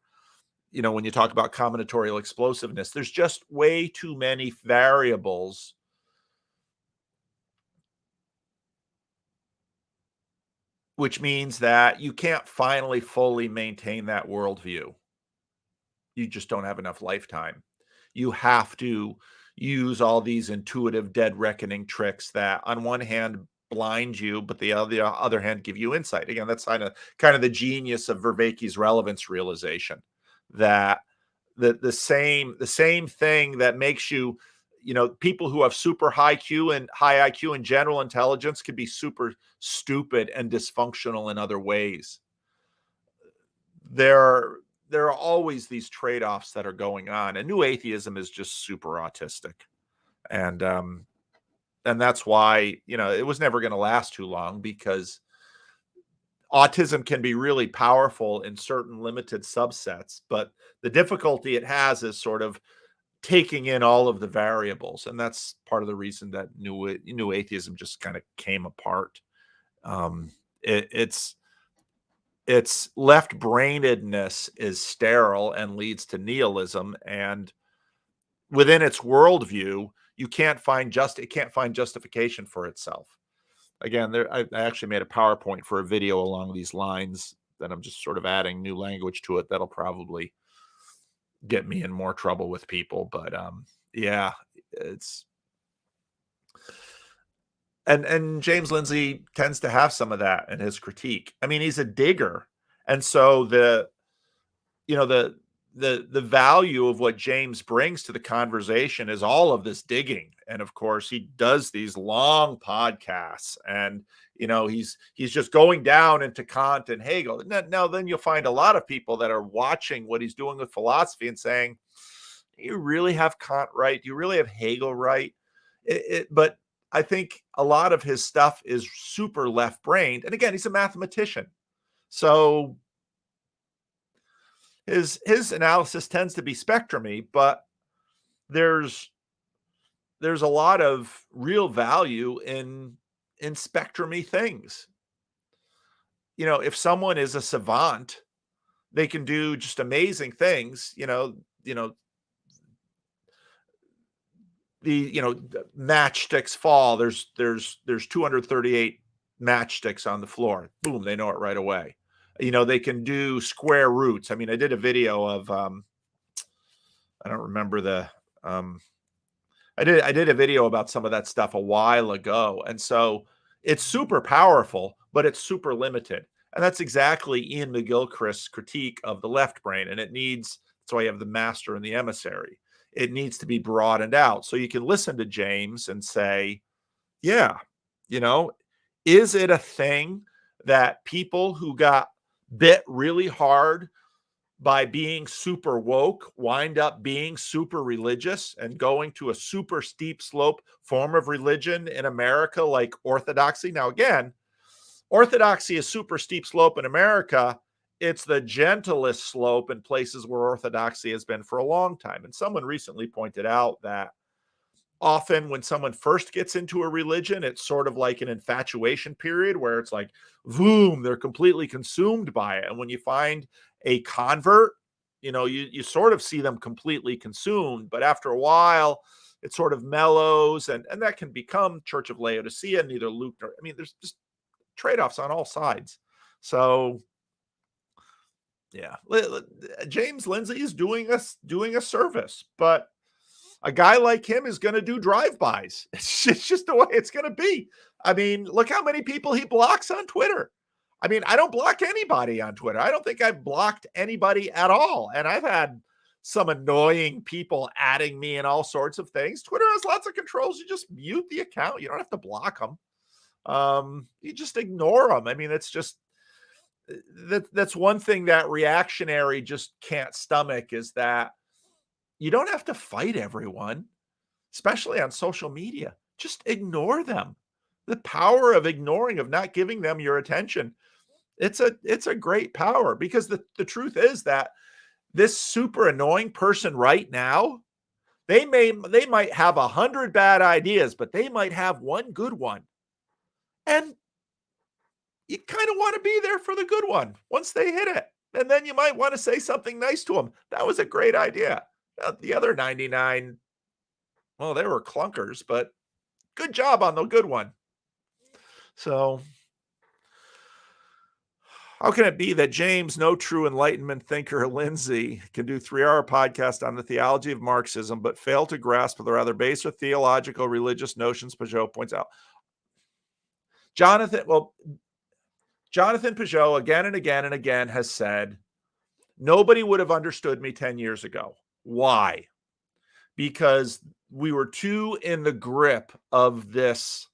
you know, when you talk about combinatorial explosiveness, there's just way too many variables which means that you can't finally fully maintain that worldview. You just don't have enough lifetime. You have to use all these intuitive dead reckoning tricks that on one hand blind you, but the other hand give you insight. Again, that's kind of the genius of Vervaeke's relevance realization, that the same thing that makes you, people who have super high IQ and general intelligence can be super stupid and dysfunctional in other ways. There are always these trade-offs that are going on, and new atheism is just super autistic. And that's why, it was never going to last too long, because autism can be really powerful in certain limited subsets, but the difficulty it has is sort of taking in all of the variables, and that's part of the reason that new atheism just kind of came apart. It's left-brainedness is sterile and leads to nihilism, and within its worldview, it can't find justification for itself. Again, I actually made a PowerPoint for a video along these lines that I'm just sort of adding new language to it that'll probably get me in more trouble with people. But yeah, it's and James Lindsay tends to have some of that in his critique. I mean, he's a digger, and so the value of what James brings to the conversation is all of this digging. And of course, he does these long podcasts, and he's just going down into Kant and Hegel. Now then you'll find a lot of people that are watching what he's doing with philosophy and saying, do you really have Kant right? Do you really have Hegel right? But I think a lot of his stuff is super left-brained. And again, he's a mathematician. So his analysis tends to be spectrumy, but there's a lot of real value in spectrumy things. If someone is a savant, they can do just amazing things. The matchsticks fall. There's 238 matchsticks on the floor. Boom, they know it right away. They can do square roots. I mean, I did a video of I don't remember the I did a video about some of that stuff a while ago. And so it's super powerful, but it's super limited. And that's exactly Ian McGilchrist's critique of the left brain. And that's why you have the master and the emissary. It needs to be broadened out. So you can listen to James and say, yeah, is it a thing that people who got bit really hard by being super woke wind up being super religious and going to a super steep slope form of religion in America, like orthodoxy? Now, again, orthodoxy is super steep slope in America. It's the gentlest slope in places where orthodoxy has been for a long time. And someone recently pointed out that often when someone first gets into a religion, it's sort of like an infatuation period where it's like, boom, they're completely consumed by it. And when you find a convert, you sort of see them completely consumed, but after a while, it sort of mellows, and that can become Church of Laodicea. Neither Luke nor, there's just trade-offs on all sides. So yeah, James Lindsay is doing a service, but a guy like him is going to do drive-bys. It's just the way it's going to be. Look how many people he blocks on Twitter. I don't block anybody on Twitter. I don't think I've blocked anybody at all. And I've had some annoying people adding me and all sorts of things. Twitter has lots of controls. You just mute the account. You don't have to block them. You just ignore them. It's just, that's one thing that reactionary just can't stomach, is that you don't have to fight everyone, especially on social media. Just ignore them. The power of ignoring, of not giving them your attention, it's a great power, because the truth is that this super annoying person right now, they might have 100 bad ideas, but they might have one good one. And you kind of want to be there for the good one once they hit it. And then you might want to say something nice to them. That was a great idea. The other 99, well, they were clunkers, but good job on the good one. So How can it be that James, no true Enlightenment thinker, Lindsay, can do 3-hour podcast on the theology of Marxism, but fail to grasp the rather base or theological religious notions Pageau points out? Jonathan Pageau again and again and again has said, nobody would have understood me 10 years ago. Why? Because we were too in the grip of this,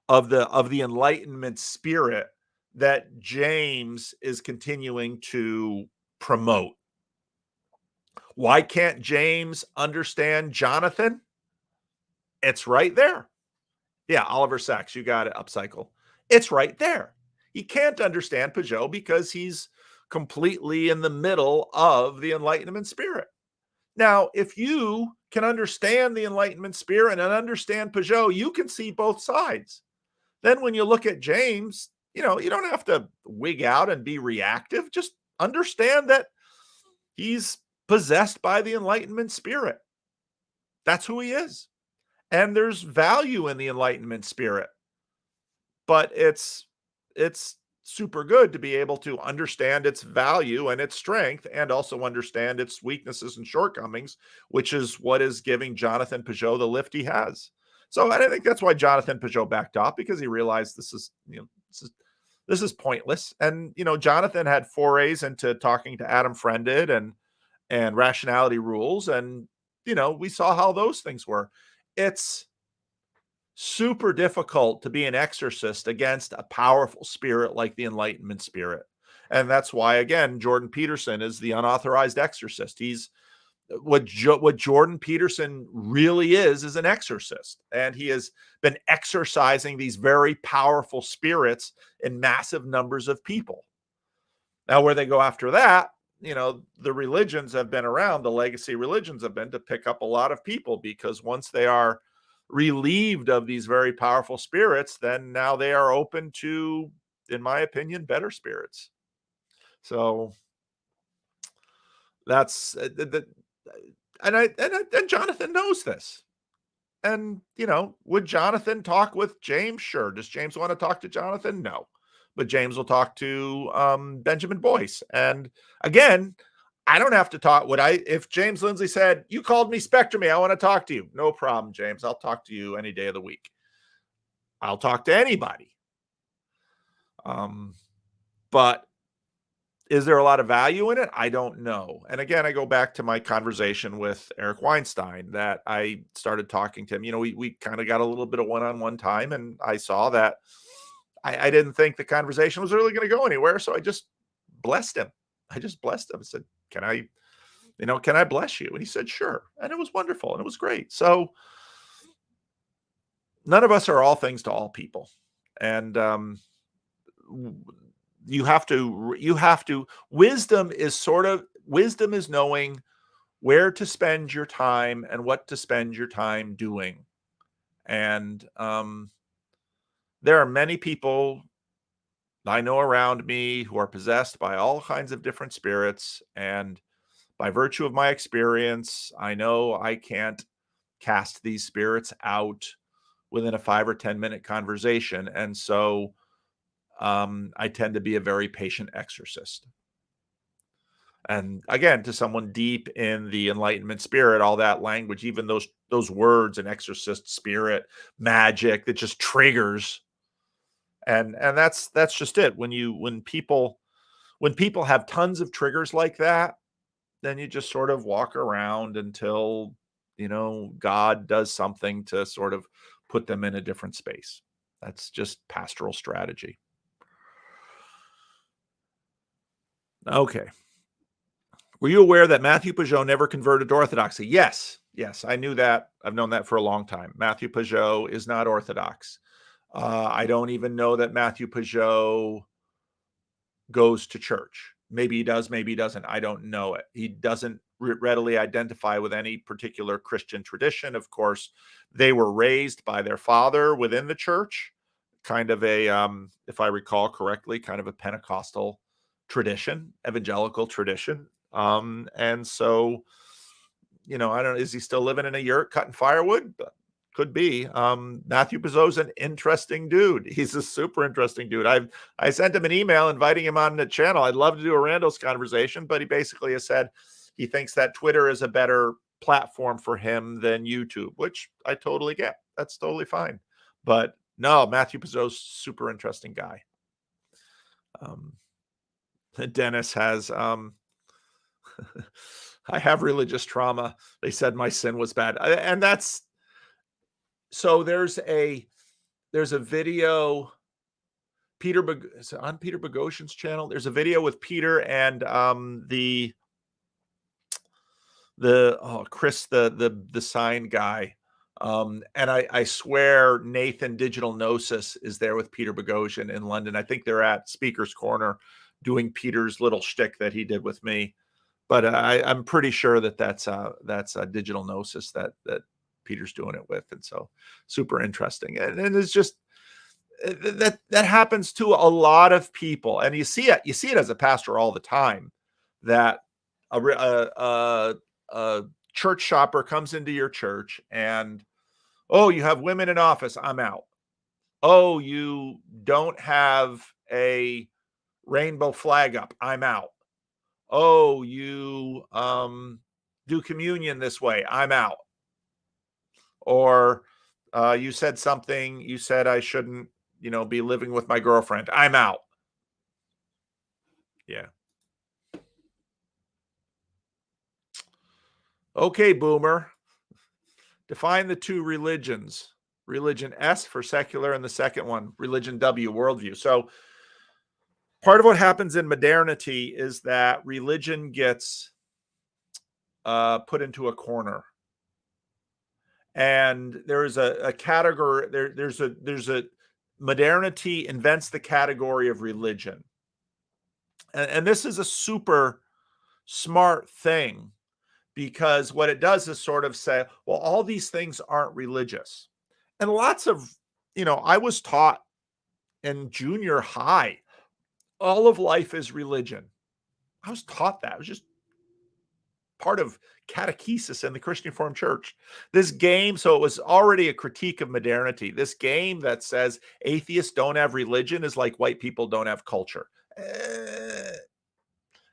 of the Enlightenment spirit that James is continuing to promote. Why can't James understand Jonathan? It's right there. Yeah, Oliver Sacks, you got it, upcycle. It's right there. He can't understand Pageau because he's completely in the middle of the Enlightenment spirit. Now, if you can understand the Enlightenment spirit and understand Pageau, you can see both sides. Then when you look at James, you don't have to wig out and be reactive. Just understand that he's possessed by the Enlightenment spirit. That's who he is. And there's value in the Enlightenment spirit. But it's super good to be able to understand its value and its strength, and also understand its weaknesses and shortcomings, which is what is giving Jonathan Pageau the lift he has. So I think that's why Jonathan Pageau backed off, because he realized this is pointless. And Jonathan had forays into talking to Adam Friended and rationality rules, and we saw how those things were. It's super difficult to be an exorcist against a powerful spirit like the Enlightenment spirit. And that's why, again, Jordan Peterson is the unauthorized exorcist. He's what Jordan Peterson really is an exorcist. And he has been exorcising these very powerful spirits in massive numbers of people. Now, where they go after that, the religions have been around, the legacy religions have been to pick up a lot of people, because once they are relieved of these very powerful spirits, then now they are open to, in my opinion, better spirits. So that's and Jonathan knows this. And would Jonathan talk with James? Sure. Does James want to talk to Jonathan? No. But James will talk to Benjamin Boyce. And again, I don't have to talk. If James Lindsay said, you called me Spectrum, I want to talk to you. No problem, James. I'll talk to you any day of the week. I'll talk to anybody. But is there a lot of value in it? I don't know. And again, I go back to my conversation with Eric Weinstein that I started talking to him. We kind of got a little bit of one-on-one time, and I saw that I didn't think the conversation was really going to go anywhere. So I just blessed him. I said, can I bless you? And he said, sure. And it was wonderful. And it was great. So none of us are all things to all people. And wisdom is knowing where to spend your time and what to spend your time doing. And there are many people I know around me who are possessed by all kinds of different spirits. And by virtue of my experience, I know I can't cast these spirits out within a 5 or 10 minute conversation. And so I tend to be a very patient exorcist. And again, to someone deep in the Enlightenment spirit, all that language, even those words, an exorcist, spirit, magic, that just triggers. And that's just it. When people have tons of triggers like that, then you just sort of walk around until God does something to sort of put them in a different space. That's just pastoral strategy. Okay. Were you aware that Matthew Pageau never converted to Orthodoxy? Yes, I knew that. I've known that for a long time. Matthew Pageau is not Orthodox. I don't even know that Matthew Pageau goes to church. Maybe he does, maybe he doesn't. I don't know it. He doesn't readily identify with any particular Christian tradition. Of course, they were raised by their father within the church, kind of a, if I recall correctly, kind of a Pentecostal tradition, evangelical tradition. And so, I don't know, is he still living in a yurt cutting firewood? Could be. Matthew Pageau's an interesting dude. He's a super interesting dude. I sent him an email inviting him on the channel. I'd love to do a Randall's conversation, but he basically has said he thinks that Twitter is a better platform for him than YouTube, which I totally get. That's totally fine. But no, Matthew Pageau's super interesting guy. Dennis has I have religious trauma. They said my sin was bad. And that's so there's a video is it on Peter Boghossian's channel. There's a video with Peter and Chris the sign guy. And I swear Nathan Digital Gnosis is there with Peter Boghossian in London. I think they're at Speaker's Corner doing Peter's little shtick that he did with me. But I'm pretty sure that's a Digital Gnosis that Peter's doing it with. And so super interesting. And it's just that happens to a lot of people. And you see it as a pastor all the time, that a church shopper comes into your church and, oh, you have women in office, I'm out. Oh, you don't have a rainbow flag up, I'm out. Oh, you do communion this way, I'm out. Or you said I shouldn't, be living with my girlfriend, I'm out. Yeah. Okay, Boomer. Define the two religions. Religion S for secular, and the second one, religion W, worldview. So part of what happens in modernity is that religion gets put into a corner. And there's a category, there's a modernity invents the category of religion. And this is a super smart thing, because what it does is sort of say, well, all these things aren't religious. And lots of, I was taught in junior high, all of life is religion. I was taught that. It was just part of catechesis in the Christian Reformed Church. This game, so it was already a critique of modernity. This game that says atheists don't have religion is like white people don't have culture.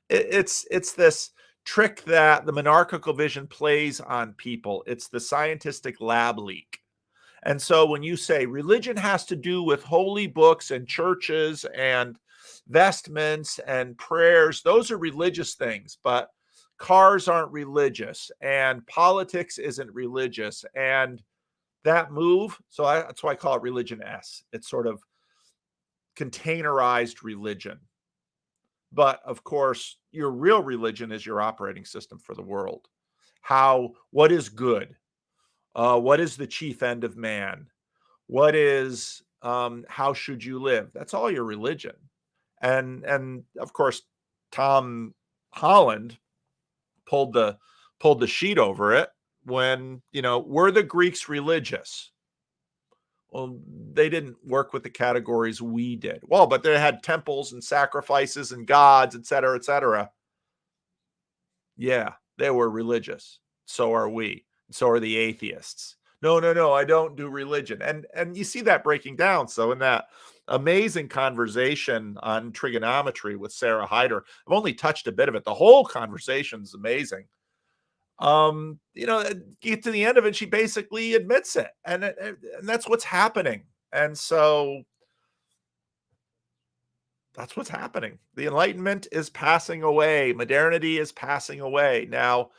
It's this trick that the monarchical vision plays on people. It's the scientific lab leak. And so when you say religion has to do with holy books and churches and vestments and prayers, those are religious things, but cars aren't religious and politics isn't religious. And that move, so that's why I call it religion S. It's sort of containerized religion. But of course, your real religion is your operating system for the world. What is good? What is the chief end of man? What is, how should you live? That's all your religion. And of course, Tom Holland pulled the sheet over it when, were the Greeks religious? Well, they didn't work with the categories we did. Well, but they had temples and sacrifices and gods, et cetera, et cetera. Yeah, they were religious. So are we. So are the atheists. No, I don't do religion. And you see that breaking down. So in that amazing conversation on trigonometry with Sarah Hyder, I've only touched a bit of it. The whole conversation is amazing. Get to the end of it, she basically admits it. And that's what's happening. And so that's what's happening. The Enlightenment is passing away. Modernity is passing away. Now,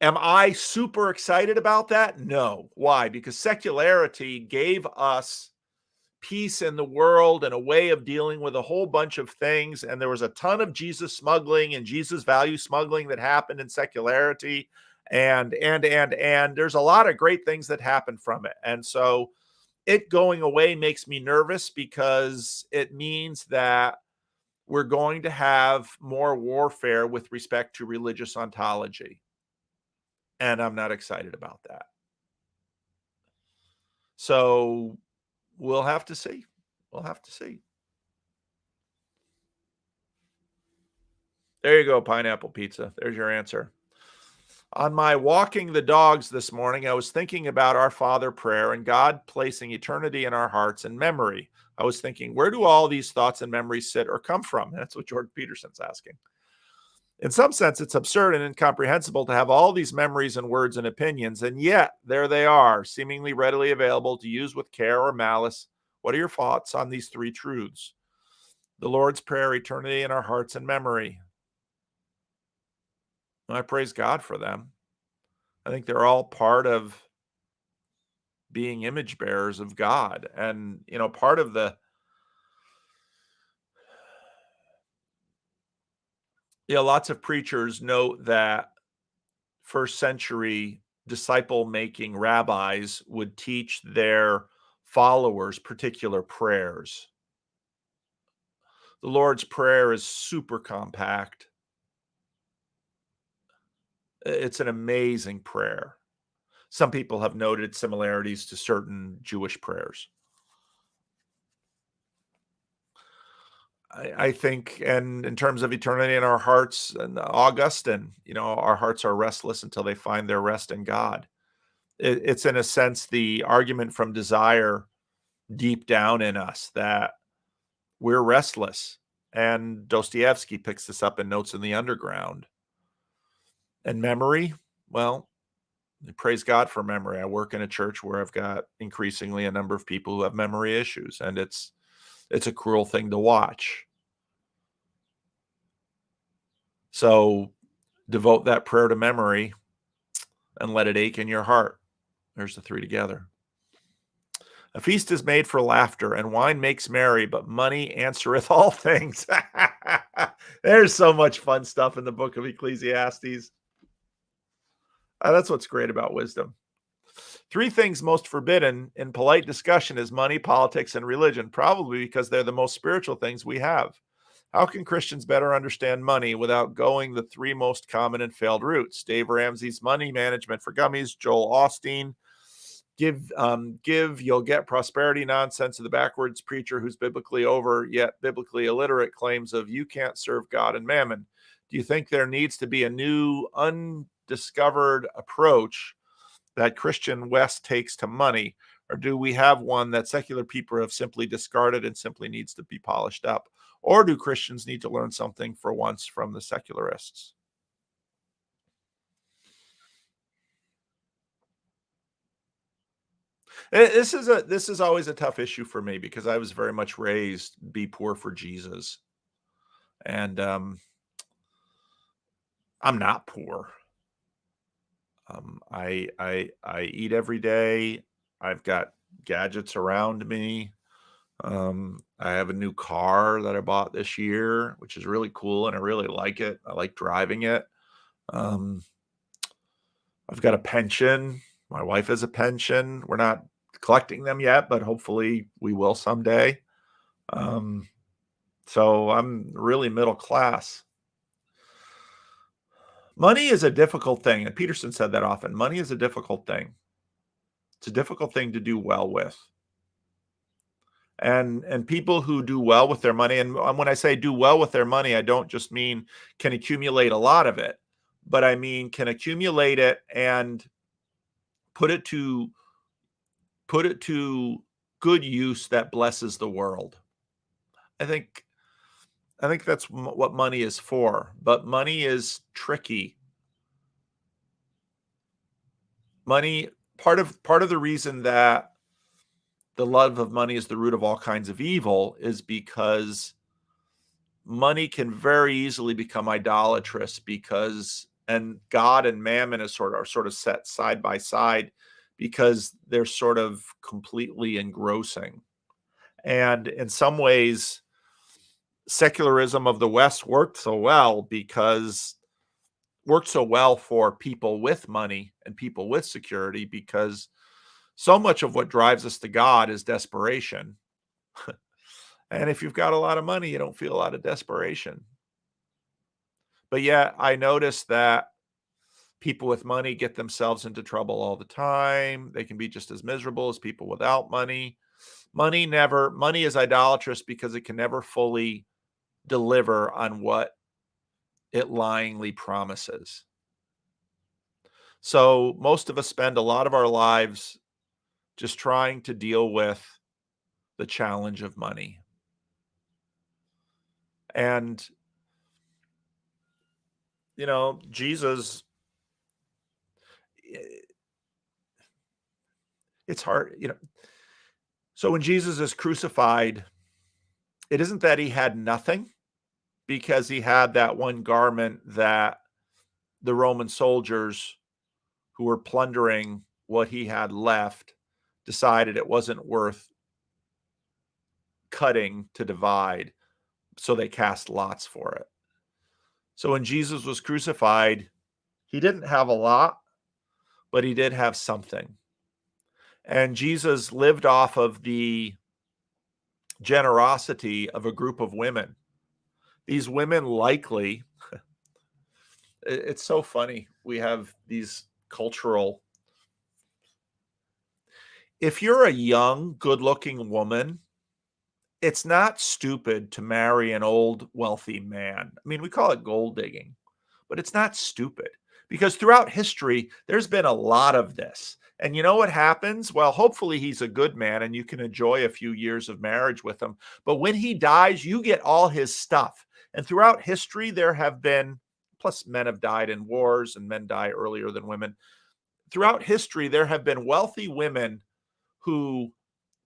am I super excited about that? No. Why? Because secularity gave us peace in the world and a way of dealing with a whole bunch of things. And there was a ton of Jesus smuggling and Jesus value smuggling that happened in secularity. And there's a lot of great things that happened from it. And so it going away makes me nervous, because it means that we're going to have more warfare with respect to religious ontology. And I'm not excited about that. So we'll have to see. We'll have to see. There you go, pineapple pizza. There's your answer. On my walking the dogs this morning, I was thinking about our Father prayer and God placing eternity in our hearts and memory. I was thinking, where do all these thoughts and memories sit or come from? That's what Jordan Peterson's asking. In some sense, it's absurd and incomprehensible to have all these memories and words and opinions, and yet there they are, seemingly readily available to use with care or malice. What are your thoughts on these three truths? The Lord's Prayer, eternity in our hearts and memory. I praise God for them. I think they're all part of being image bearers of God. And, part of lots of preachers note that first century disciple making rabbis would teach their followers particular prayers. The Lord's Prayer is super compact. It's an amazing prayer. Some people have noted similarities to certain Jewish prayers. I think, and in terms of eternity in our hearts, and Augustine, our hearts are restless until they find their rest in God. It's in a sense the argument from desire deep down in us that we're restless. And Dostoevsky picks this up in Notes in the Underground. And memory, well, praise God for memory. I work in a church where I've got increasingly a number of people who have memory issues, and it's a cruel thing to watch. So devote that prayer to memory and let it ache in your heart. There's the three together. A feast is made for laughter, and wine makes merry, but money answereth all things. There's so much fun stuff in the book of Ecclesiastes. That's what's great about wisdom. Three things most forbidden in polite discussion is money, politics, and religion, probably because they're the most spiritual things we have. How can Christians better understand money without going the three most common and failed routes? Dave Ramsey's Money Management for Gummies, Joel Osteen, Give, You'll Get Prosperity nonsense of the backwards preacher who's biblically over yet biblically illiterate claims of you can't serve God and mammon. Do you think there needs to be a new, undiscovered approach that Christian West takes to money, or do we have one that secular people have simply discarded and simply needs to be polished up? Or do Christians need to learn something for once from the secularists? This is always a tough issue for me because I was very much raised be poor for Jesus, and I'm not poor. I eat every day. I've got gadgets around me. I have a new car that I bought this year, which is really cool, and I really like it. I like driving it. Um, I've got a pension. My wife has a pension. We're not collecting them yet, but hopefully we will someday. So I'm really middle class. Money is a difficult thing, and Peterson said that often. Money is a difficult thing. It's a difficult thing to do well with. And people who do well with their money, and when I say do well with their money, I don't just mean can accumulate a lot of it, but I mean can accumulate it and put it to good use that blesses the world. I think that's what money is for, but money is tricky. Money, part of the reason that the love of money is the root of all kinds of evil is because money can very easily become idolatrous and God and mammon are sort of set side by side because they're sort of completely engrossing. And in some ways, secularism of the West worked so well for people with money and people with security, because so much of what drives us to God is desperation. And if you've got a lot of money, you don't feel a lot of desperation. But yet I notice that people with money get themselves into trouble all the time. They can be just as miserable as people without money. Money is idolatrous because it can never fully deliver on what it lyingly promises. So most of us spend a lot of our lives just trying to deal with the challenge of money. And, Jesus, it's hard, So when Jesus is crucified, it isn't that he had nothing, because he had that one garment that the Roman soldiers who were plundering what he had left decided it wasn't worth cutting to divide, so they cast lots for it. So when Jesus was crucified, he didn't have a lot, but he did have something. And Jesus lived off of the generosity of a group of women. These women likely, it's so funny. We have these cultural, if you're a young, good-looking woman, it's not stupid to marry an old, wealthy man. I mean, we call it gold digging, but it's not stupid, because throughout history, there's been a lot of this. And you know what happens? Well, hopefully he's a good man and you can enjoy a few years of marriage with him. But when he dies, you get all his stuff. And throughout history, there have been, plus men have died in wars and men die earlier than women. Throughout history, there have been wealthy women who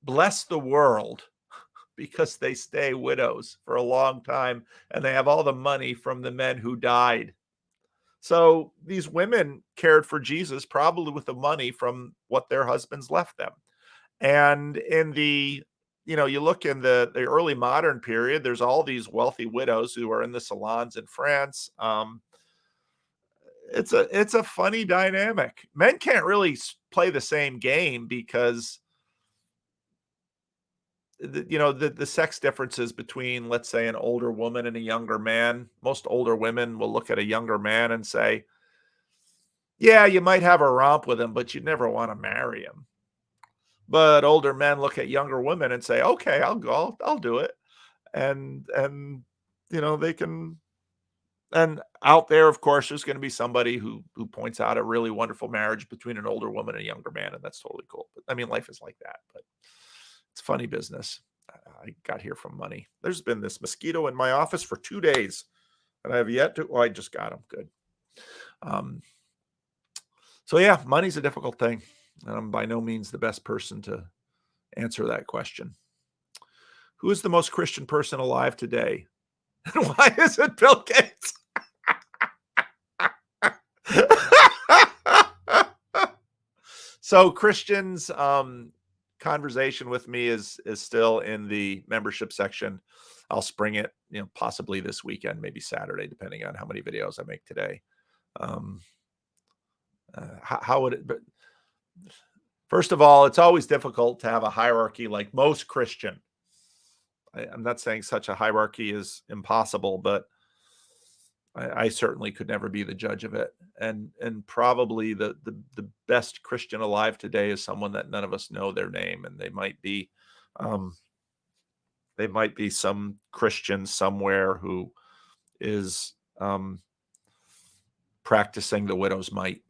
bless the world because they stay widows for a long time and they have all the money from the men who died. So these women cared for Jesus probably with the money from what their husbands left them. And in the, you look in the early modern period, there's all these wealthy widows who are in the salons in France. It's a funny dynamic. Men can't really play the same game because the sex differences between, let's say, an older woman and a younger man. Most older women will look at a younger man and say, yeah, you might have a romp with him, but you'd never want to marry him. But older men look at younger women and say, okay, I'll go, I'll do it. And they can. And out there, of course, there's going to be somebody who points out a really wonderful marriage between an older woman and a younger man, and that's totally cool. But I mean, life is like that. But it's funny business. I got here from money. There's been this mosquito in my office for 2 days, and I have yet to. Oh, I just got him. Good. So yeah, money's a difficult thing, and I'm by no means the best person to answer that question. Who is the most Christian person alive today, and why is it Bill Gates? So Christians, conversation with me is still in the membership section. I'll spring it, possibly this weekend, maybe Saturday, depending on how many videos I make today. How would it? But first of all, it's always difficult to have a hierarchy like most Christian. I'm not saying such a hierarchy is impossible, but I certainly could never be the judge of it. And probably the best Christian alive today is someone that none of us know their name, and they might be some Christian somewhere who is practicing the widow's mite.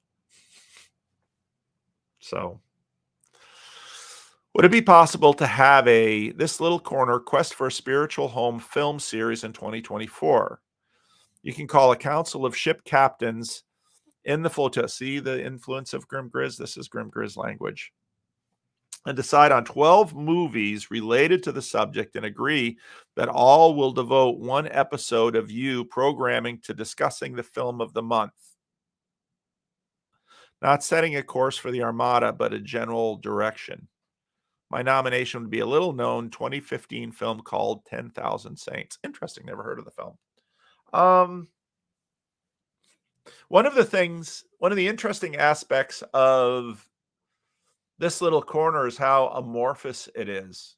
So would it be possible to have This Little Corner Quest for a Spiritual Home film series in 2024? You can call a council of ship captains in the flotilla. See the influence of Grim Grizz? This is Grim Grizz language. And decide on 12 movies related to the subject and agree that all will devote one episode of you programming to discussing the film of the month. Not setting a course for the Armada, but a general direction. My nomination would be a little known 2015 film called 10,000 Saints. Interesting. Never heard of the film. One of the interesting aspects of This Little Corner is how amorphous it is.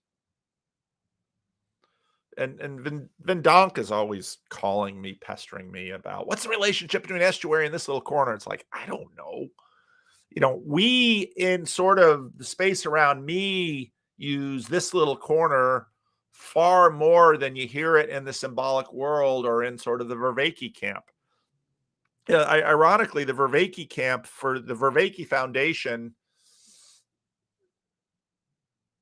And Vin Donk is always calling me, pestering me about what's the relationship between Estuary and This Little Corner. It's like, I don't know. We in sort of the space around me use This Little Corner far more than you hear it in the symbolic world or in sort of the Vervaeke camp. Yeah, ironically, the Vervaeke camp for the Vervaeke Foundation,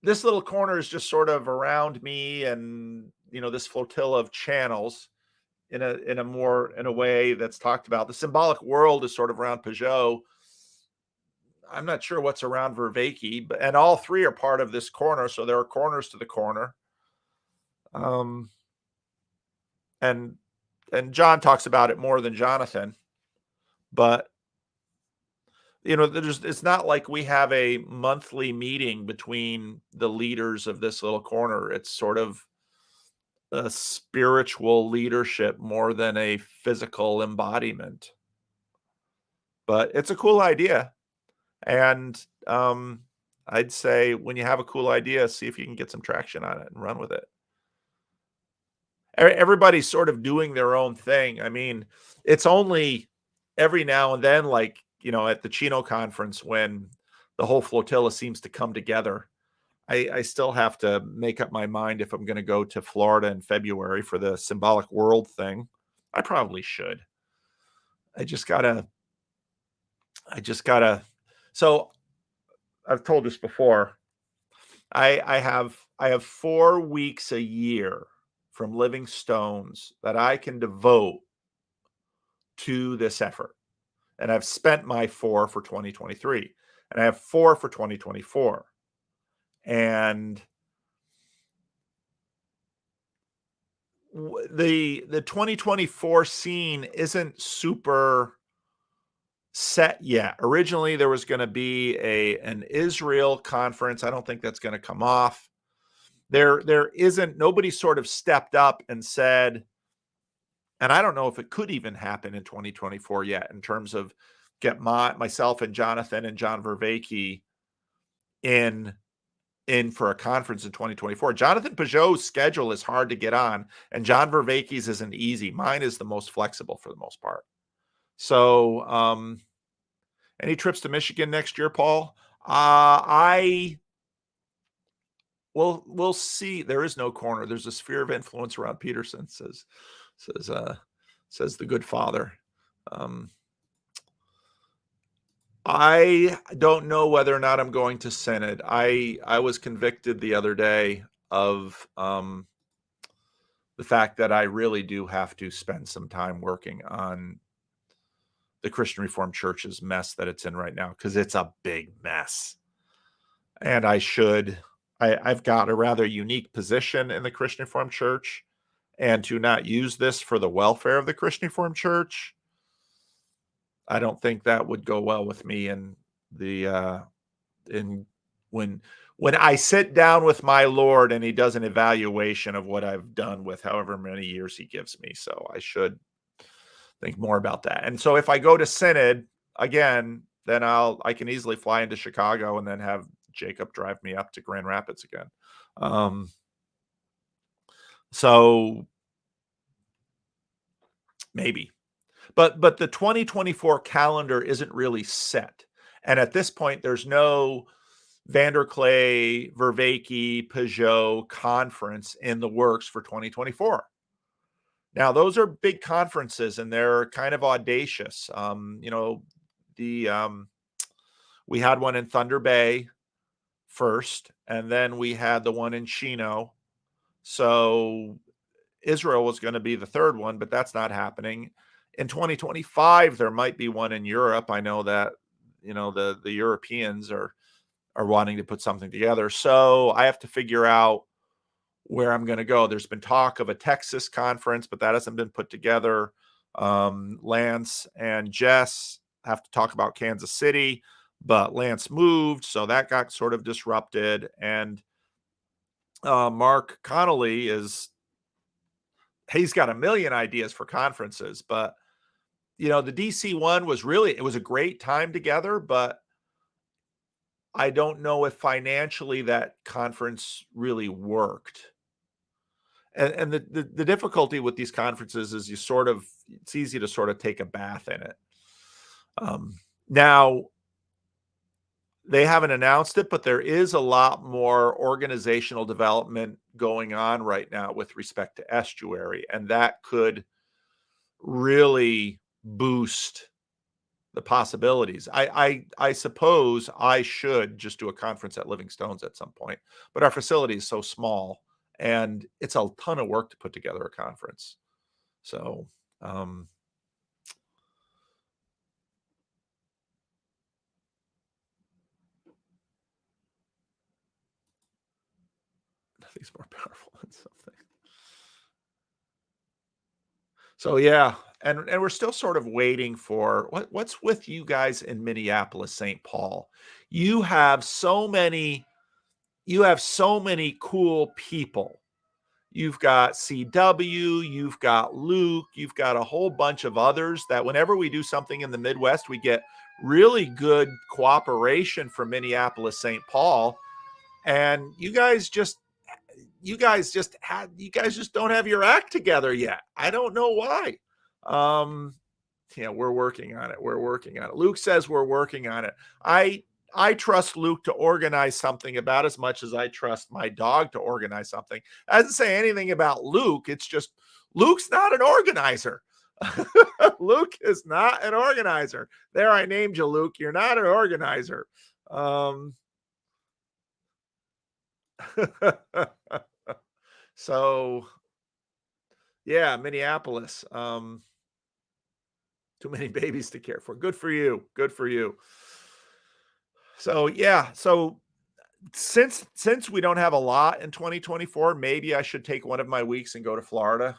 this little corner is just sort of around me and, this flotilla of channels in a way that's talked about. The symbolic world is sort of around Pageau. I'm not sure what's around Vervaeke, and all three are part of this corner. So there are corners to the corner. And John talks about it more than Jonathan, but it's not like we have a monthly meeting between the leaders of this little corner. It's sort of a spiritual leadership more than a physical embodiment. But it's a cool idea. And I'd say when you have a cool idea, see if you can get some traction on it and run with it. Everybody's sort of doing their own thing. I mean, it's only every now and then, like, at the Chino conference, when the whole flotilla seems to come together. I still have to make up my mind if I'm going to go to Florida in February for the symbolic world thing. I probably should. I just gotta. So I've told this before. I have 4 weeks a year from Living Stones that I can devote to this effort. And I've spent my 4 for 2023, and I have 4 for 2024. And the 2024 scene isn't super set yet. Originally, there was going to be an Israel conference. I don't think that's going to come off. There isn't, nobody sort of stepped up and said, and I don't know if it could even happen in 2024 yet, in terms of get myself and Jonathan and John Vervaeke in for a conference in 2024. Jonathan Pageau's schedule is hard to get on, and John Vervaeke's isn't easy. Mine is the most flexible for the most part. So, any trips to Michigan next year, Paul? We'll see. There is no corner. There's a sphere of influence around Peterson, says the good father. I don't know whether or not I'm going to Synod. I was convicted the other day of the fact that I really do have to spend some time working on the Christian Reformed Church's mess that it's in right now, because it's a big mess. And I've got a rather unique position in the Christian Reformed Church, and to not use this for the welfare of the Christian Reformed Church, I don't think that would go well with me. And when I sit down with my Lord and he does an evaluation of what I've done with however many years he gives me. So I should think more about that. And so if I go to Synod again, then I can easily fly into Chicago and then have Jacob drive me up to Grand Rapids again. So maybe, but the 2024 calendar isn't really set. And at this point, there's no Vanderklay, Vervaeke, Pageau conference in the works for 2024. Now, those are big conferences and they're kind of audacious. We had one in Thunder Bay first, and then we had the one in Chino. So Israel was going to be the third one, but that's not happening. In 2025, there might be one in Europe. I know that, the Europeans are wanting to put something together. So I have to figure out where I'm going to go. There's been talk of a Texas conference, but that hasn't been put together. Lance and Jess have to talk about Kansas City, but Lance moved, so that got sort of disrupted. And Mark Connolly he's got a million ideas for conferences, but the DC one was it was a great time together, but I don't know if financially that conference really worked. And the difficulty with these conferences is it's easy to sort of take a bath in it. Now, they haven't announced it, but there is a lot more organizational development going on right now with respect to Estuary, and that could really boost the possibilities. I suppose I should just do a conference at Living Stones at some point, but our facility is so small and it's a ton of work to put together a conference. So, nothing's more powerful than something. So yeah, and we're still sort of waiting for what's with you guys in Minneapolis, St. Paul. You have so many cool people. You've got CW, you've got Luke, you've got a whole bunch of others that whenever we do something in the Midwest, we get really good cooperation from Minneapolis, St. Paul. And you guys just don't have your act together yet. I don't know why. Yeah, we're working on it. Luke says we're working on it. I trust Luke to organize something about as much as I trust my dog to organize something. That doesn't say anything about Luke. It's just Luke's not an organizer. Luke is not an organizer. There, I named you, Luke. You're not an organizer. So yeah, Minneapolis. Too many babies to care for. Good for you. So yeah, so since we don't have a lot in 2024, maybe I should take one of my weeks and go to Florida.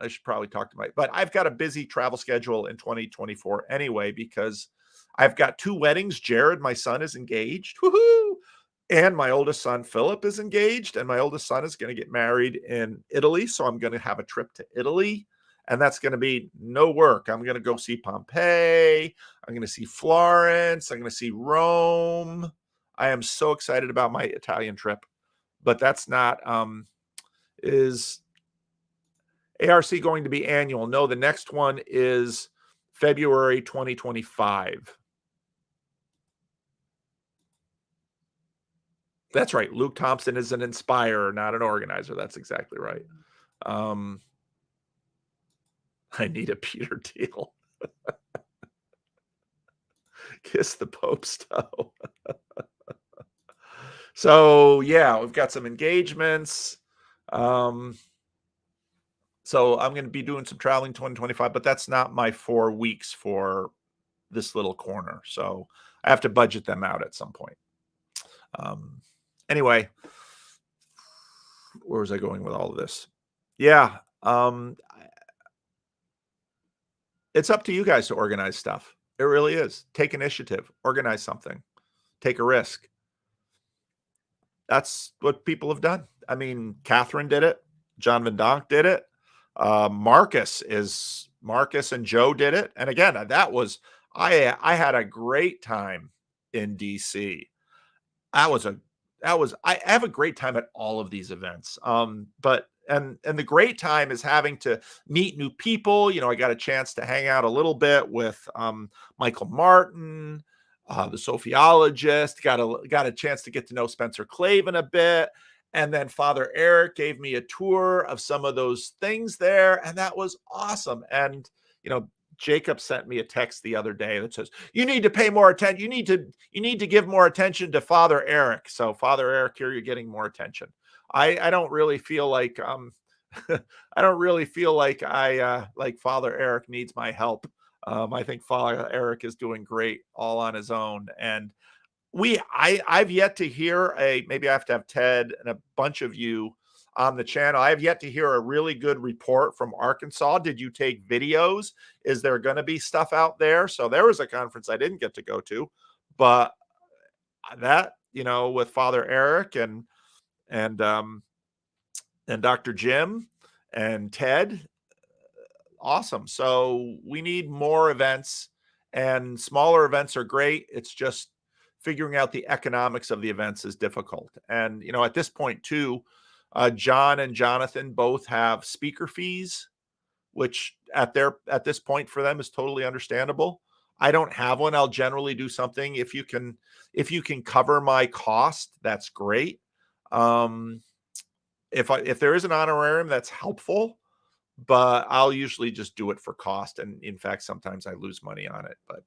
I should probably talk to but I've got a busy travel schedule in 2024 anyway, because I've got 2 weddings. Jared, my son, is engaged. Woohoo! And my oldest son, Philip, is engaged. And my oldest son is going to get married in Italy. So I'm going to have a trip to Italy. And that's going to be no work. I'm going to go see Pompeii. I'm going to see Florence. I'm going to see Rome. I am so excited about my Italian trip. But that's not, is ARC going to be annual? No, the next one is February 2025. That's right. Luke Thompson is an inspirer, not an organizer. That's exactly right. I need a Peter deal. Kiss the Pope's toe. So yeah, we've got some engagements. So I'm going to be doing some traveling 2025, but that's not my 4 weeks for this little corner. So I have to budget them out at some point. Anyway, where was I going with all of this? Yeah. It's up to you guys to organize stuff. It really is. Take initiative, organize something, take a risk. That's what people have done. I mean, Catherine did it. John Van Donk did it. Marcus and Joe did it. And again, I had a great time in DC. I have a great time at all of these events. But the great time is having to meet new people. You know, I got a chance to hang out a little bit with Michael Martin, the sociologist, got a chance to get to know Spencer Clavin a bit. And then Father Eric gave me a tour of some of those things there. And that was awesome. And, you know, Jacob sent me a text the other day that says, you need to pay more attention. You need to give more attention to Father Eric. So Father Eric, here you're getting more attention. I don't really feel like, like Father Eric needs my help. I think Father Eric is doing great all on his own. And I've yet to hear maybe I have to have Ted and a bunch of you on the channel. I have yet to hear a really good report from Arkansas. Did you take videos? Is there going to be stuff out there? So there was a conference I didn't get to go to, but that, you know, with Father Eric and Dr. Jim and Ted, awesome. So we need more events, and smaller events are great. It's just figuring out the economics of the events is difficult. And, you know, at this point too, John and Jonathan both have speaker fees, which at this point for them is totally understandable. I don't have one. I'll generally do something. If you can cover my cost, that's great. If there is an honorarium, that's helpful, but I'll usually just do it for cost. And in fact, sometimes I lose money on it, but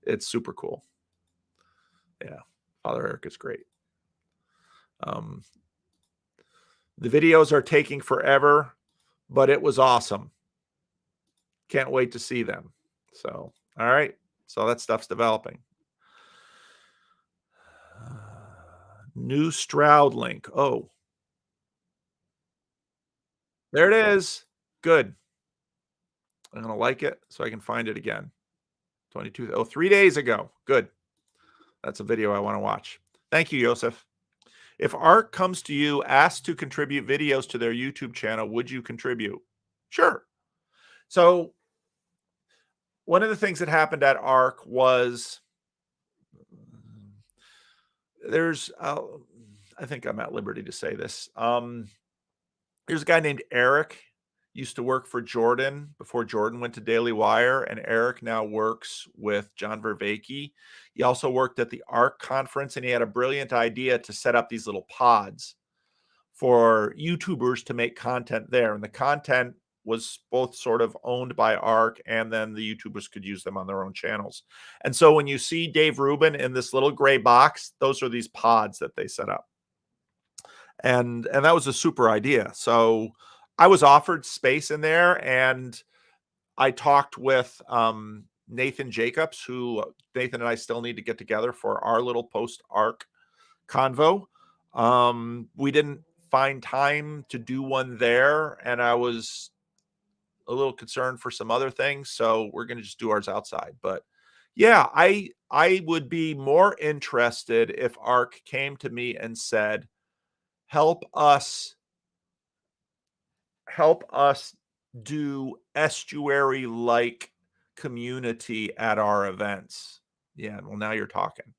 it's super cool. Yeah, Father Eric is great. The videos are taking forever, but it was awesome. Can't wait to see them. So, all right. So that stuff's developing. New Stroud link. Oh, there it is. Good. I'm going to like it so I can find it again. 3 days ago. Good. That's a video I want to watch. Thank you, Joseph. If ARC comes to you, asked to contribute videos to their YouTube channel, would you contribute? Sure. So one of the things that happened at ARC was there's, I think I'm at liberty to say this. There's a guy named Eric, used to work for Jordan before Jordan went to Daily Wire, and Eric now works with John Vervaeke. He also worked at the ARC conference, and he had a brilliant idea to set up these little pods for YouTubers to make content there. And the content was both sort of owned by ARC, and then the YouTubers could use them on their own channels. And so when you see Dave Rubin in this little gray box, those are these pods that they set up. And that was a super idea. So I was offered space in there, and I talked with Nathan Jacobs, who Nathan and I still need to get together for our little post-ARC convo. We didn't find time to do one there, and I was a little concerned for some other things, so we're going to just do ours outside. But yeah, I would be more interested if ARC came to me and said, help us do Estuary-like community at our events. Yeah, well, now you're talking.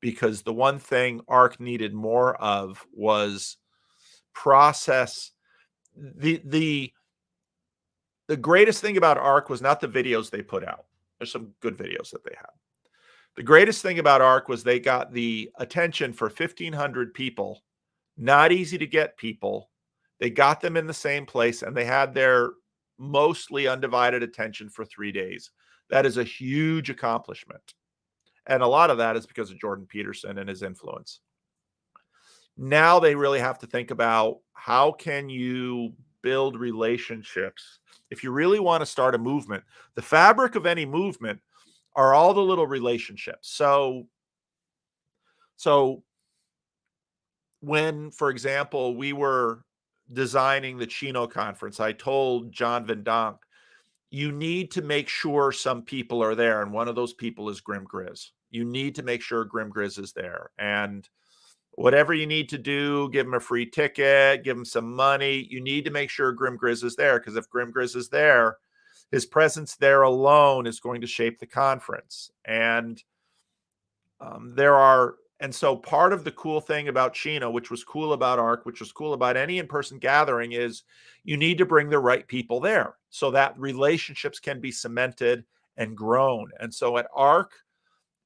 Because the one thing ARC needed more of was process. The greatest thing about ARC was not the videos they put out. There's some good videos that they have. The greatest thing about ARC was they got the attention for 1,500 people. Not easy to get people. They got them in the same place, and they had their mostly undivided attention for 3 days. That is a huge accomplishment. And a lot of that is because of Jordan Peterson and his influence. Now they really have to think about how can you build relationships. If you really want to start a movement, the fabric of any movement are all the little relationships. So when, for example, we were designing the Chino conference, I told John Van Donk, you need to make sure some people are there. And one of those people is Grim Grizz. You need to make sure Grim Grizz is there. And whatever you need to do, give him a free ticket, give him some money. You need to make sure Grim Grizz is there, because if Grim Grizz is there, his presence there alone is going to shape the conference. And and so part of the cool thing about Chino, which was cool about ARC, which was cool about any in-person gathering, is you need to bring the right people there so that relationships can be cemented and grown. And so at ARC,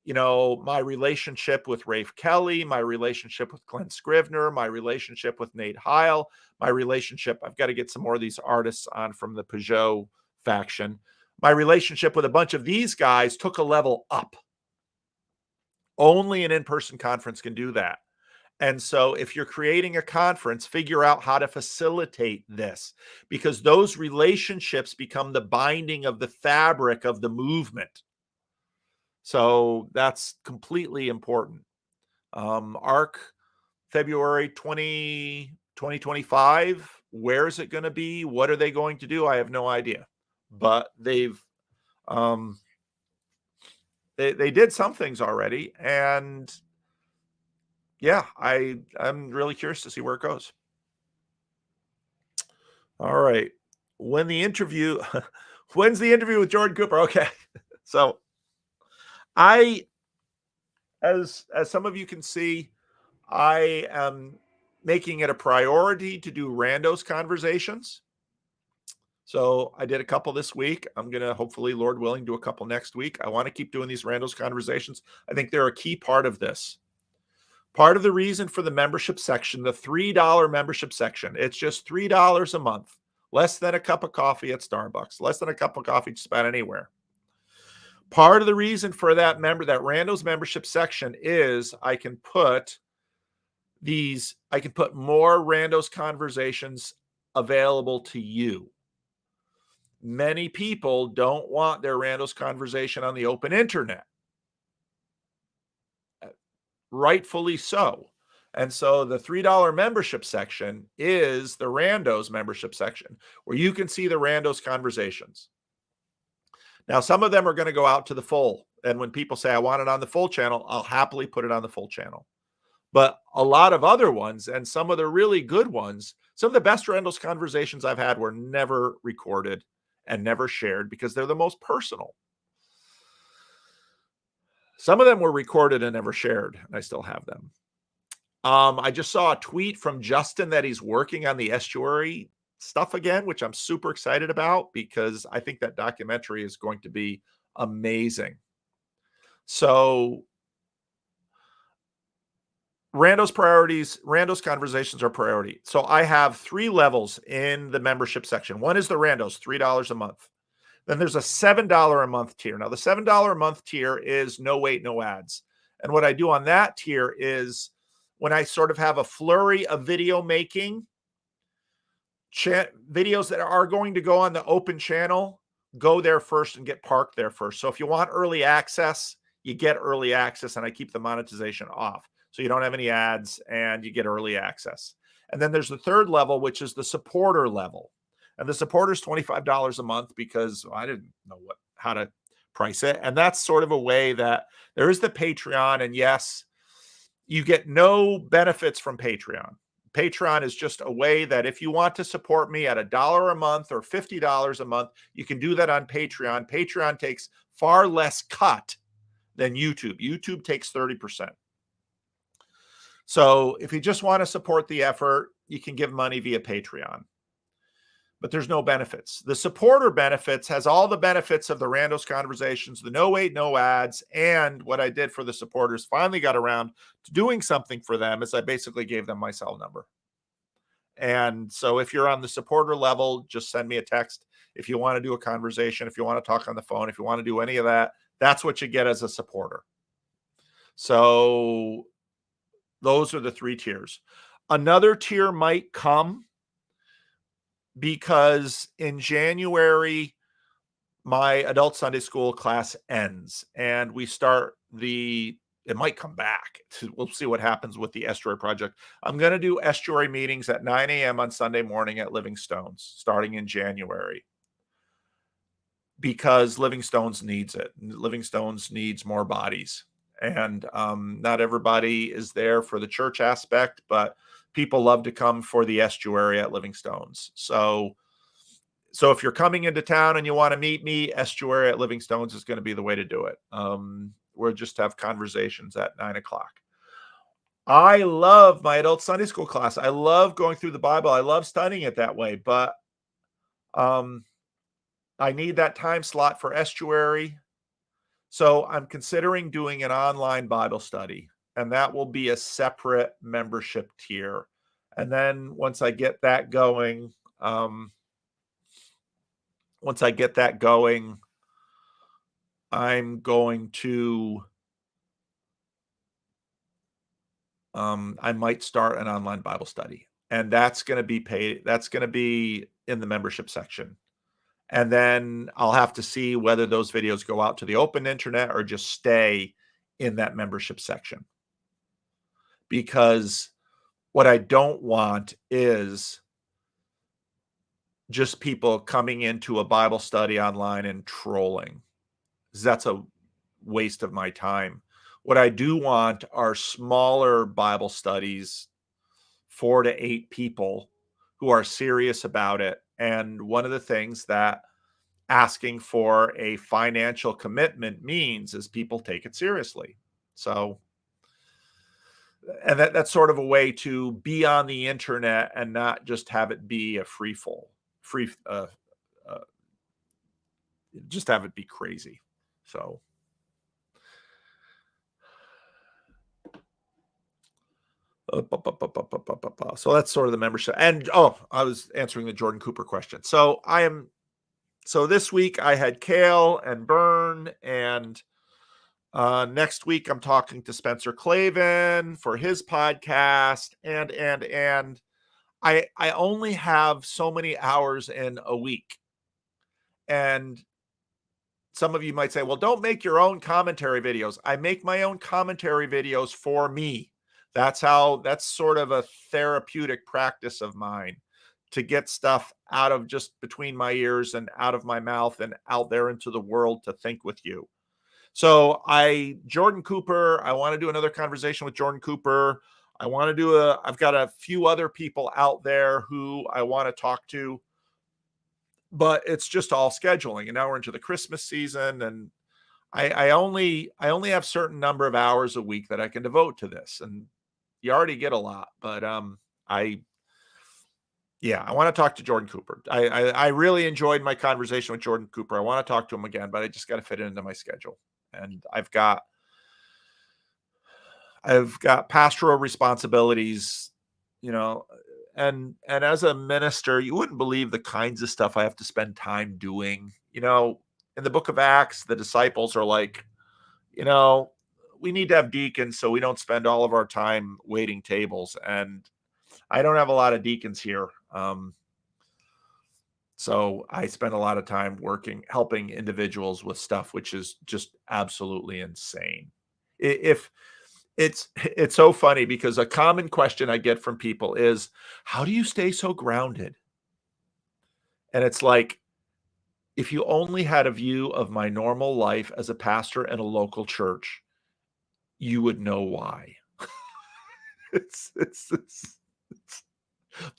my relationship with Rafe Kelly, my relationship with Glenn Scrivener, my relationship with Nate Heil, I've got to get some more of these artists on from the Pageau faction. My relationship with a bunch of these guys took a level up. Only an in-person conference can do that. And so if you're creating a conference, figure out how to facilitate this, because those relationships become the binding of the fabric of the movement. So that's completely important. ARC February 2025. Where is it going to be? What are they going to do? I have no idea. But they did some things already, and yeah, I'm really curious to see where it goes. All right. When's the interview with Jordan Cooper? Okay. So as some of you can see, I am making it a priority to do randos conversations. So I did a couple this week. I'm going to hopefully, Lord willing, do a couple next week. I want to keep doing these randos conversations. I think they're a key part of this. Part of the reason for the membership section, the $3 membership section, it's just $3 a month. less than a cup of coffee at Starbucks, less than a cup of coffee just about anywhere. Part of the reason for that Rando's membership section is I can put more Rando's conversations available to you. Many people don't want their Rando's conversation on the open internet. Rightfully so. And so the $3 membership section is the Rando's membership section where you can see the Rando's conversations. Now, some of them are going to go out to the full. And when people say, I want it on the full channel, I'll happily put it on the full channel. But a lot of other ones, and some of the really good ones, some of the best Rando's conversations I've had were never recorded and never shared because they're the most personal. Some of them were recorded and never shared, and I still have them. I just saw a tweet from Justin that he's working on the Estuary stuff again, which I'm super excited about because I think that documentary is going to be amazing. So Rando's priorities, Rando's conversations are priority. So I have 3 levels in the membership section. One is the Rando's, $3 a month. Then there's a $7 a month tier. Now the $7 a month tier is no wait, no ads. And what I do on that tier is when I sort of have a flurry of video making, videos that are going to go on the open channel, go there first and get parked there first. So if you want early access, you get early access, and I keep the monetization off. So you don't have any ads and you get early access. And then there's the third level, which is the supporter level. And the supporter is $25 a month because I didn't know how to price it. And that's sort of a way that there is the Patreon. And yes, you get no benefits from Patreon. Patreon is just a way that if you want to support me at $1 a month or $50 a month, you can do that on Patreon. Patreon takes far less cut than YouTube. YouTube takes 30%. So if you just want to support the effort, you can give money via Patreon. But there's no benefits. The supporter benefits has all the benefits of the Rando's conversations, the no wait, no ads, and what I did for the supporters, finally got around to doing something for them, is I basically gave them my cell number. And so if you're on the supporter level, just send me a text. If you want to do a conversation, if you want to talk on the phone, if you want to do any of that, that's what you get as a supporter. So those are the 3 tiers. Another tier might come because in January, my adult Sunday school class ends and we start it might come back. We'll see what happens with the Estuary project. I'm going to do Estuary meetings at 9 a.m. on Sunday morning at Living Stones starting in January because Living Stones needs it. Living Stones needs more bodies. And not everybody is there for the church aspect, but people love to come for the Estuary at Living Stones. So if you're coming into town and you want to meet me, Estuary at Living Stones is going to be the way to do it. We'll just have conversations at 9 o'clock. I love my adult Sunday school class. I love going through the Bible. I love studying it that way, but I need that time slot for Estuary. So I'm considering doing an online Bible study, and that will be a separate membership tier. And then once I get that going, I'm going to, I might start an online Bible study, and that's going to be paid. That's going to be in the membership section. And then I'll have to see whether those videos go out to the open internet or just stay in that membership section. Because what I don't want is just people coming into a Bible study online and trolling. That's a waste of my time. What I do want are smaller Bible studies, 4 to 8 people who are serious about it. And one of the things that asking for a financial commitment means is people take it seriously. So, and that's sort of a way to be on the internet and not just have it be a just have it be crazy. So that's sort of the membership. And I was answering the Jordan Cooper question. So this week I had Kale and Byrne, and next week I'm talking to Spencer Clavin for his podcast, and I only have so many hours in a week. And some of you might say, well, don't make your own commentary videos. I make my own commentary videos for me. That's sort of a therapeutic practice of mine, to get stuff out of just between my ears and out of my mouth and out there into the world to think with you. So Jordan Cooper, I want to do another conversation with Jordan Cooper. I've got a few other people out there who I want to talk to, but it's just all scheduling. And now we're into the Christmas season, and I only have certain number of hours a week that I can devote to this. And you already get a lot, but I want to talk to Jordan Cooper. I really enjoyed my conversation with Jordan Cooper. I want to talk to him again, but I just got to fit it into my schedule. And I've got pastoral responsibilities, and as a minister, you wouldn't believe the kinds of stuff I have to spend time doing. In the book of Acts, the disciples are like, we need to have deacons so we don't spend all of our time waiting tables. And I don't have a lot of deacons here. So I spend a lot of time helping individuals with stuff, which is just absolutely insane. If it's so funny, because a common question I get from people is, how do you stay so grounded? And it's like, if you only had a view of my normal life as a pastor in a local church, you would know why. it's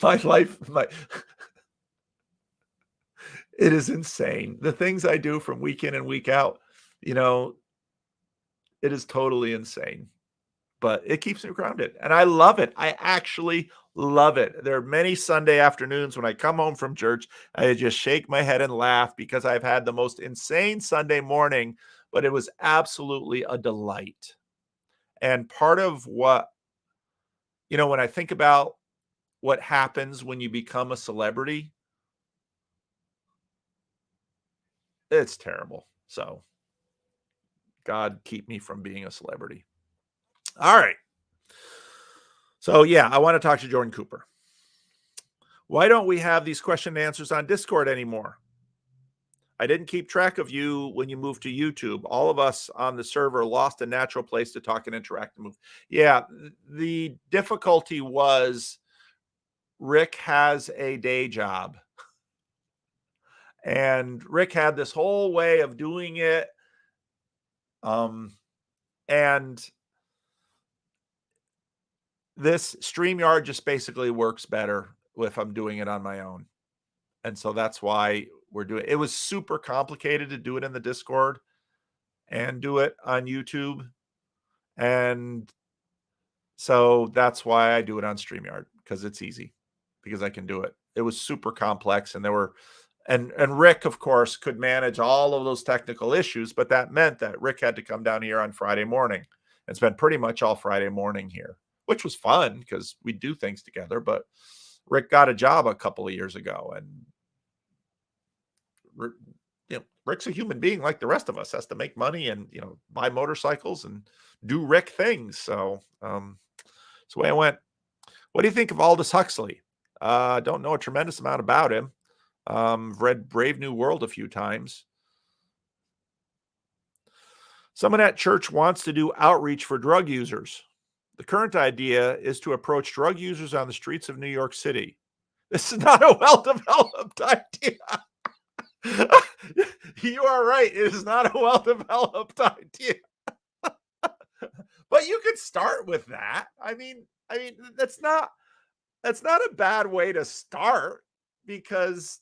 my life, it is insane. The things I do from week in and week out, it is totally insane. But it keeps me grounded, and I love it. I actually love it. There are many Sunday afternoons when I come home from church, I just shake my head and laugh because I've had the most insane Sunday morning, but it was absolutely a delight. And part of what, when I think about what happens when you become a celebrity, it's terrible. So God keep me from being a celebrity. All right. So I want to talk to Jordan Cooper. Why don't we have these question and answers on Discord anymore? I didn't keep track of you when you moved to YouTube. All of us on the server lost a natural place to talk and interact and move. Yeah, the difficulty was Rick has a day job. And Rick had this whole way of doing it. And this StreamYard just basically works better if I'm doing it on my own. And so that's why we're doing it. It was super complicated to do it in the Discord and do it on YouTube. And so that's why I do it on StreamYard, because it's easy, because I can do it. It was super complex, and and Rick, of course, could manage all of those technical issues, but that meant that Rick had to come down here on Friday morning and spend pretty much all Friday morning here, which was fun because we do things together. But Rick got a job a couple of years ago, and Rick's a human being like the rest of us, has to make money and, buy motorcycles and do Rick things. So, that's the way I went. What do you think of Aldous Huxley? Don't know a tremendous amount about him. Read Brave New World a few times. Someone at church wants to do outreach for drug users. The current idea is to approach drug users on the streets of New York City. This is not a well-developed idea. You are right. It is not a well-developed idea. But you could start with that. I mean, that's not a bad way to start, because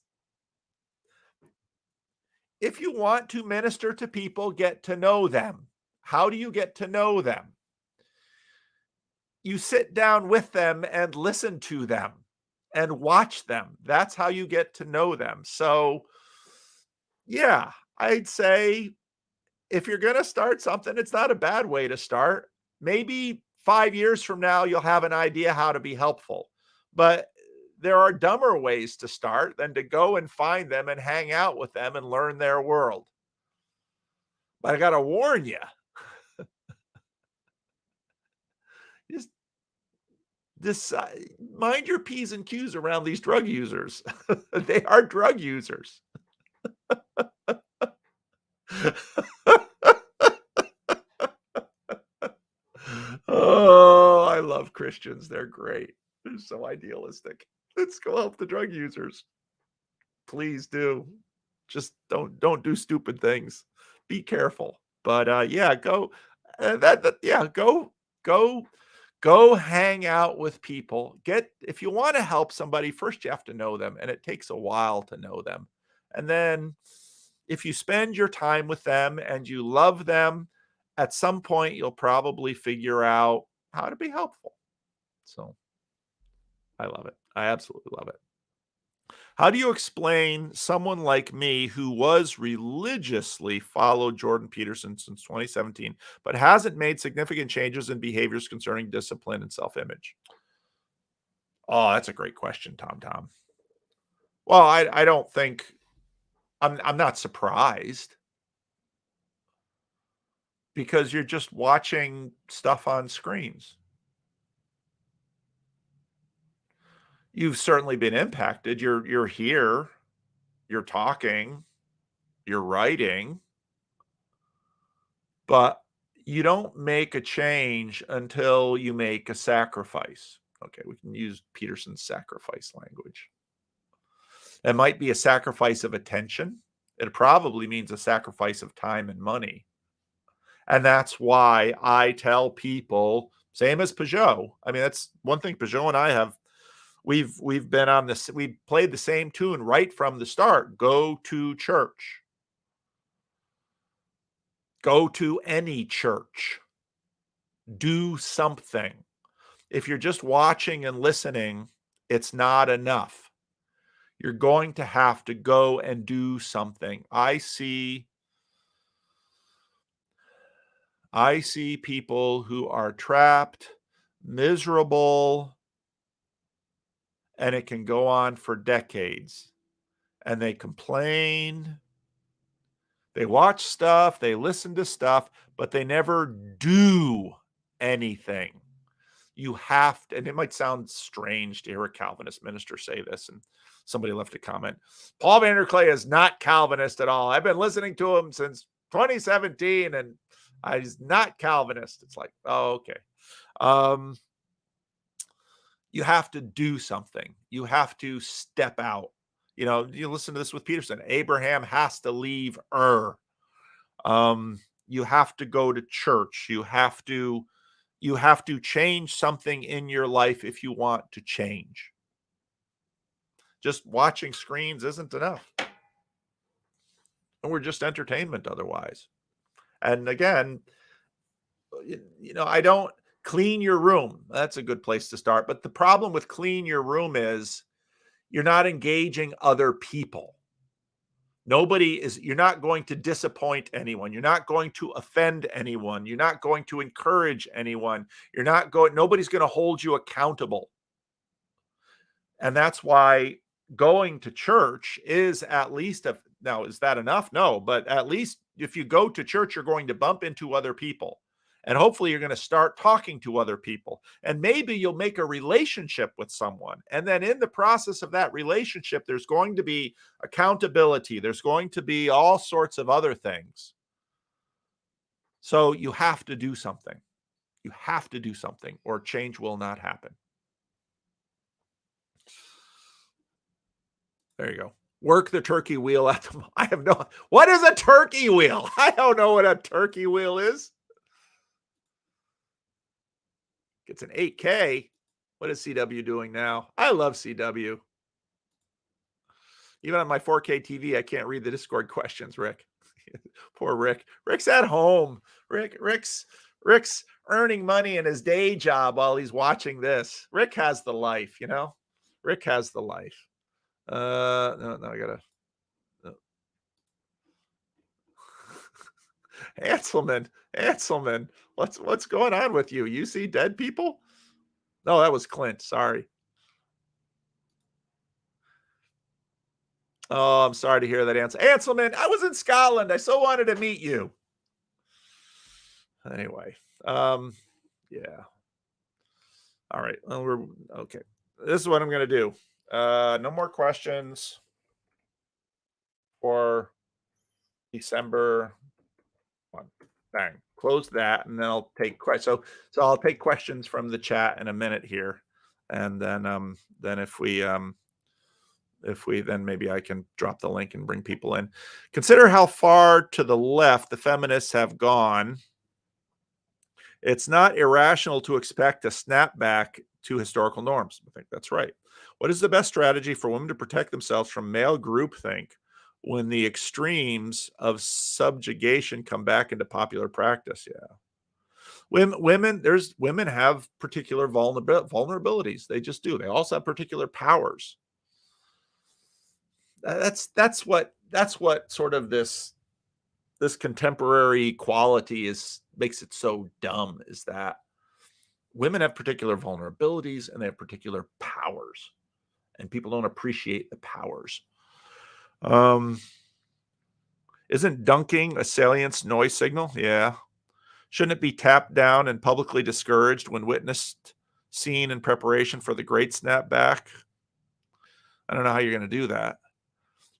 if you want to minister to people, get to know them. How do you get to know them? You sit down with them and listen to them and watch them. That's how you get to know them. So, I'd say if you're going to start something, it's not a bad way to start. Maybe 5 years from now, you'll have an idea how to be helpful. But there are dumber ways to start than to go and find them and hang out with them and learn their world. But I got to warn you, just mind your P's and Q's around these drug users. They are drug users. Oh, I love Christians. They're great. They're so idealistic. Let's go help the drug users. Please do. Just don't do stupid things. Be careful. But yeah, go go hang out with people. If you want to help somebody, first you have to know them, and it takes a while to know them. And then if you spend your time with them and you love them, at some point you'll probably figure out how to be helpful. So I love it. I absolutely love it. How do you explain someone like me who was religiously followed Jordan Peterson since 2017, but hasn't made significant changes in behaviors concerning discipline and self-image? Oh, that's a great question, Tom. Well, I don't think I'm not surprised, because you're just watching stuff on screens. You've certainly been impacted. You're here, you're talking, you're writing, but you don't make a change until you make a sacrifice. Okay, we can use Peterson's sacrifice language. It might be a sacrifice of attention. It probably means a sacrifice of time and money. And that's why I tell people, same as Pageau. I mean, that's one thing Pageau and I have. We've been on this. We played the same tune right from the start. Go to church. Go to any church. Do something. If you're just watching and listening, it's not enough. You're going to have to go and do something. I see people who are trapped, miserable, and it can go on for decades. And they complain, they watch stuff, they listen to stuff, but they never do anything. You have to, and it might sound strange to hear a Calvinist minister say this, and somebody left a comment. Paul Vanderklay is not Calvinist at all. I've been listening to him since 2017, and he's not Calvinist. It's like, oh, okay. You have to do something. You have to step out. You know, you listen to this with Peterson. Abraham has to leave Ur. You have to go to church. You have to change something in your life if you want to change. Just watching screens isn't enough. And we're just entertainment otherwise. And again, you know, I don't clean your room. That's a good place to start. But the problem with clean your room is you're not engaging other people. You're not going to disappoint anyone. You're not going to offend anyone. You're not going to encourage anyone. Nobody's going to hold you accountable. And that's why going to church is at least now, is that enough? No, but at least if you go to church, you're going to bump into other people. And hopefully you're going to start talking to other people. And maybe you'll make a relationship with someone. And then in the process of that relationship, there's going to be accountability. There's going to be all sorts of other things. So you have to do something. You have to do something, or change will not happen. There you go. Work the turkey wheel at the. I have no. What is a turkey wheel? I don't know what a turkey wheel is. It's an 8K. What is CW doing now? I love CW. Even on my 4K TV, I can't read the Discord questions, Rick. Poor Rick. Rick's at home. Rick's earning money in his day job while he's watching this. Rick has the life, you know? Rick has the life. No, I gotta. No. Anselman, what's going on with you? You see dead people? No, that was Clint. Sorry. Oh, I'm sorry to hear that, Anselman. I was in Scotland. I so wanted to meet you. Anyway, yeah. All right. Well, we're okay. This is what I'm going to do. No more questions for December 1. Bang. Close that, and then I'll take questions. So I'll take questions from the chat in a minute here, and then if we then maybe I can drop the link and bring people in. Consider how far to the left the feminists have gone. It's not irrational to expect a snapback to historical norms. I think that's right. What is the best strategy for women to protect themselves from male groupthink when the extremes of subjugation come back into popular practice? Yeah. Women have particular vulnerabilities. They just do. They also have particular powers. That's what sort of this contemporary equality makes it so dumb, is that women have particular vulnerabilities and they have particular powers, and people don't appreciate the powers. Isn't dunking a salience noise signal? Yeah. Shouldn't it be tapped down and publicly discouraged when witnessed, seen in preparation for the great snapback? I don't know how you're going to do that.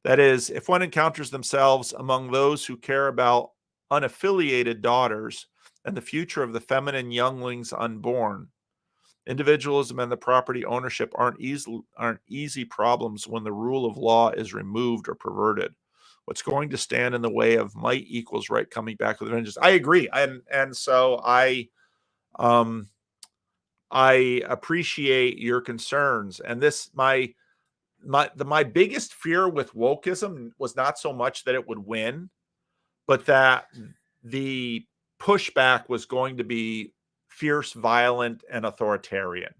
That is, if one encounters themselves among those who care about unaffiliated daughters and the future of the feminine younglings unborn, individualism and the property ownership aren't easy problems when the rule of law is removed or perverted. What's going to stand in the way of might equals right coming back with vengeance? I agree, and so I appreciate your concerns. And this my biggest fear with wokeism was not so much that it would win, but that the pushback was going to be fierce, violent, and authoritarian.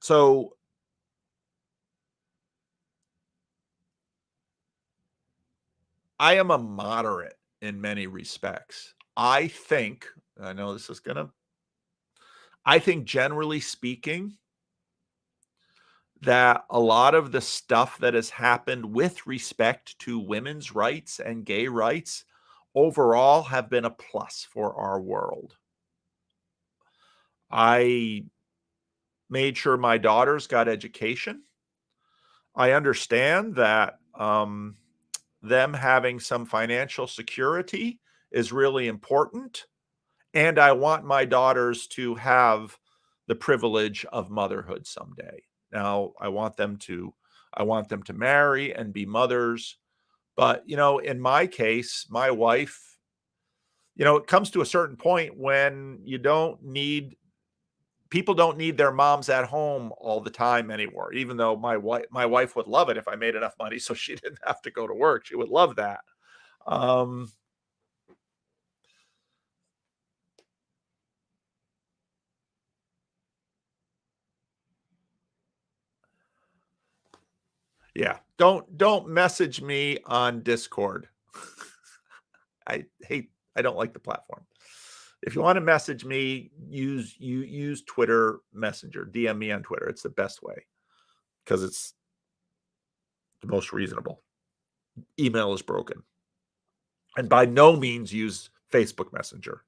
So I am a moderate in many respects. I think generally speaking, that a lot of the stuff that has happened with respect to women's rights and gay rights overall have been a plus for our world. I made sure my daughters got education. I understand that them having some financial security is really important. And I want my daughters to have the privilege of motherhood someday. Now, I want them to marry and be mothers. But, in my case, my wife, it comes to a certain point when people don't need their moms at home all the time anymore, even though my wife would love it if I made enough money so she didn't have to go to work. She would love that. Yeah. Don't message me on Discord. I don't like the platform. If you want to message me, use Twitter Messenger. DM me on Twitter. It's the best way because it's the most reasonable. Email is broken. And by no means use Facebook Messenger.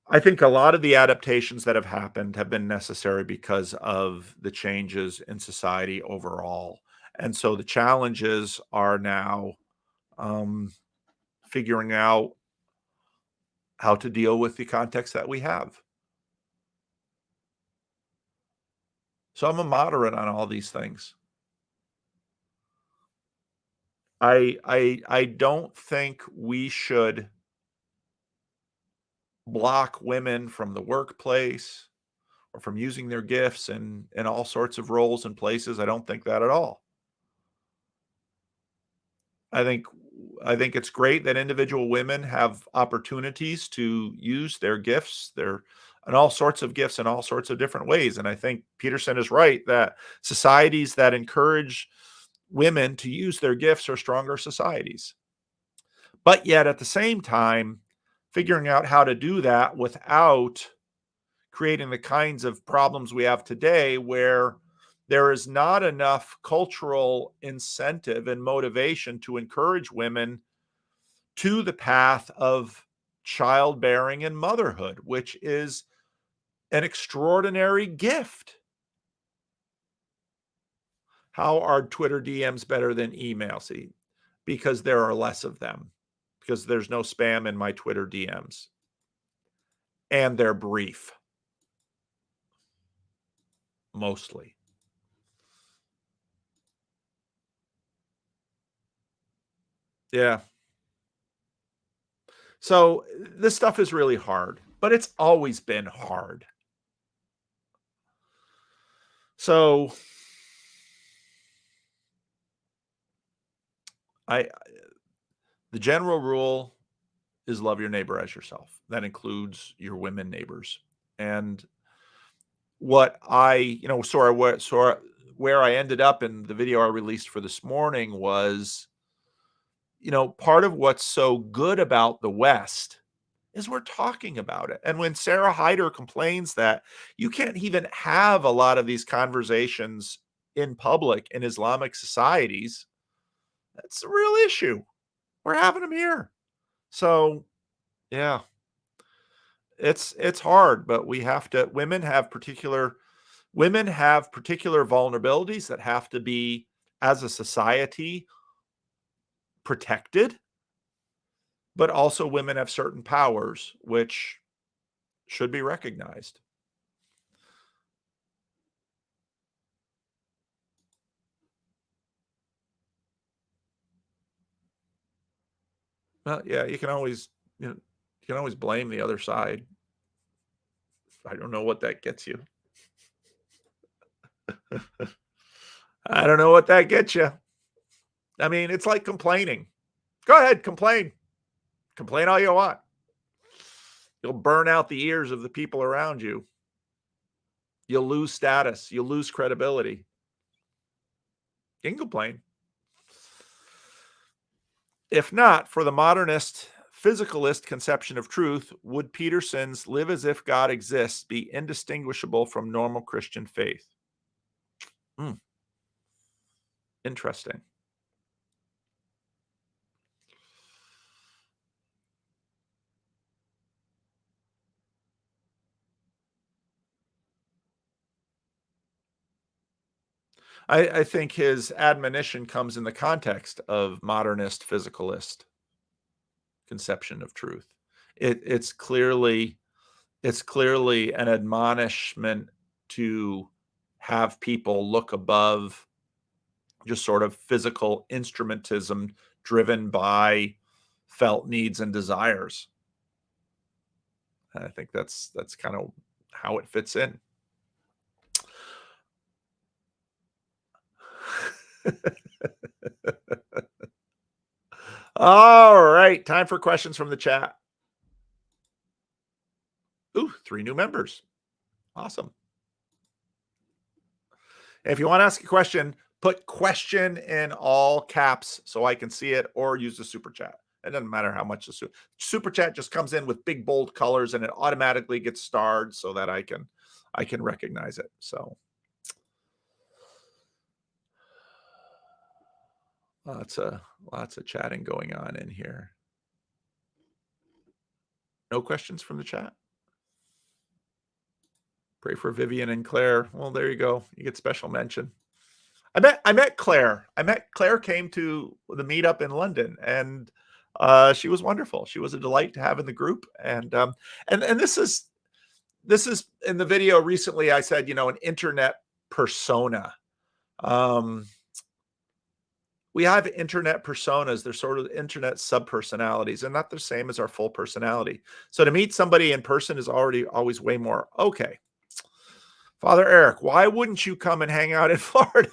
I think a lot of the adaptations that have happened have been necessary because of the changes in society overall. And so the challenges are now figuring out how to deal with the context that we have. So I'm a moderate on all these things. I don't think we should block women from the workplace or from using their gifts in all sorts of roles and places. I don't think that at all. I think it's great that individual women have opportunities to use their gifts, their and all sorts of gifts in all sorts of different ways. And I think Peterson is right that societies that encourage women to use their gifts are stronger societies. But yet at the same time, figuring out how to do that without creating the kinds of problems we have today, where there is not enough cultural incentive and motivation to encourage women to the path of childbearing and motherhood, which is an extraordinary gift. How are Twitter DMs better than email? See, because there are less of them, because there's no spam in my Twitter DMs, and they're brief, mostly. Yeah. So this stuff is really hard, but it's always been hard. So the general rule is love your neighbor as yourself. That includes your women neighbors. And what I, where I ended up in the video I released for this morning was, part of what's so good about the West is we're talking about it. And when Sarah Hyder complains that you can't even have a lot of these conversations in public in Islamic societies, that's a real issue. We're having them here. So, yeah, it's hard, but we have to, women have particular vulnerabilities that have to be, as a society, protected. But also women have certain powers which should be recognized. Well, yeah, you can always blame the other side. I don't know what that gets you. I don't know what that gets you. I mean, it's like complaining. Go ahead, complain. Complain all you want. You'll burn out the ears of the people around you. You'll lose status. You'll lose credibility. You can complain. If not for the modernist physicalist conception of truth, would Peterson's live as if God exists be indistinguishable from normal Christian faith? Interesting. I think his admonition comes in the context of modernist physicalist conception of truth. It's clearly an admonishment to have people look above just sort of physical instrumentism driven by felt needs and desires. And I think that's kind of how it fits in. All right, time for questions from the chat. Ooh, 3 new members. Awesome. If you want to ask a question, put question in all caps so I can see it, or use the super chat. It doesn't matter how much the super chat just comes in with big bold colors and it automatically gets starred so that I can recognize it. So lots of chatting going on in here. No questions from the chat? Pray for Vivian and Claire. Well, there you go. You get special mention. I met Claire. Claire came to the meetup in London, and she was wonderful. She was a delight to have in the group. And this is in the video recently. I said, an internet persona. We have internet personas. They're sort of internet subpersonalities, and not the same as our full personality. So to meet somebody in person is always way more okay. Father Eric, why wouldn't you come and hang out in Florida?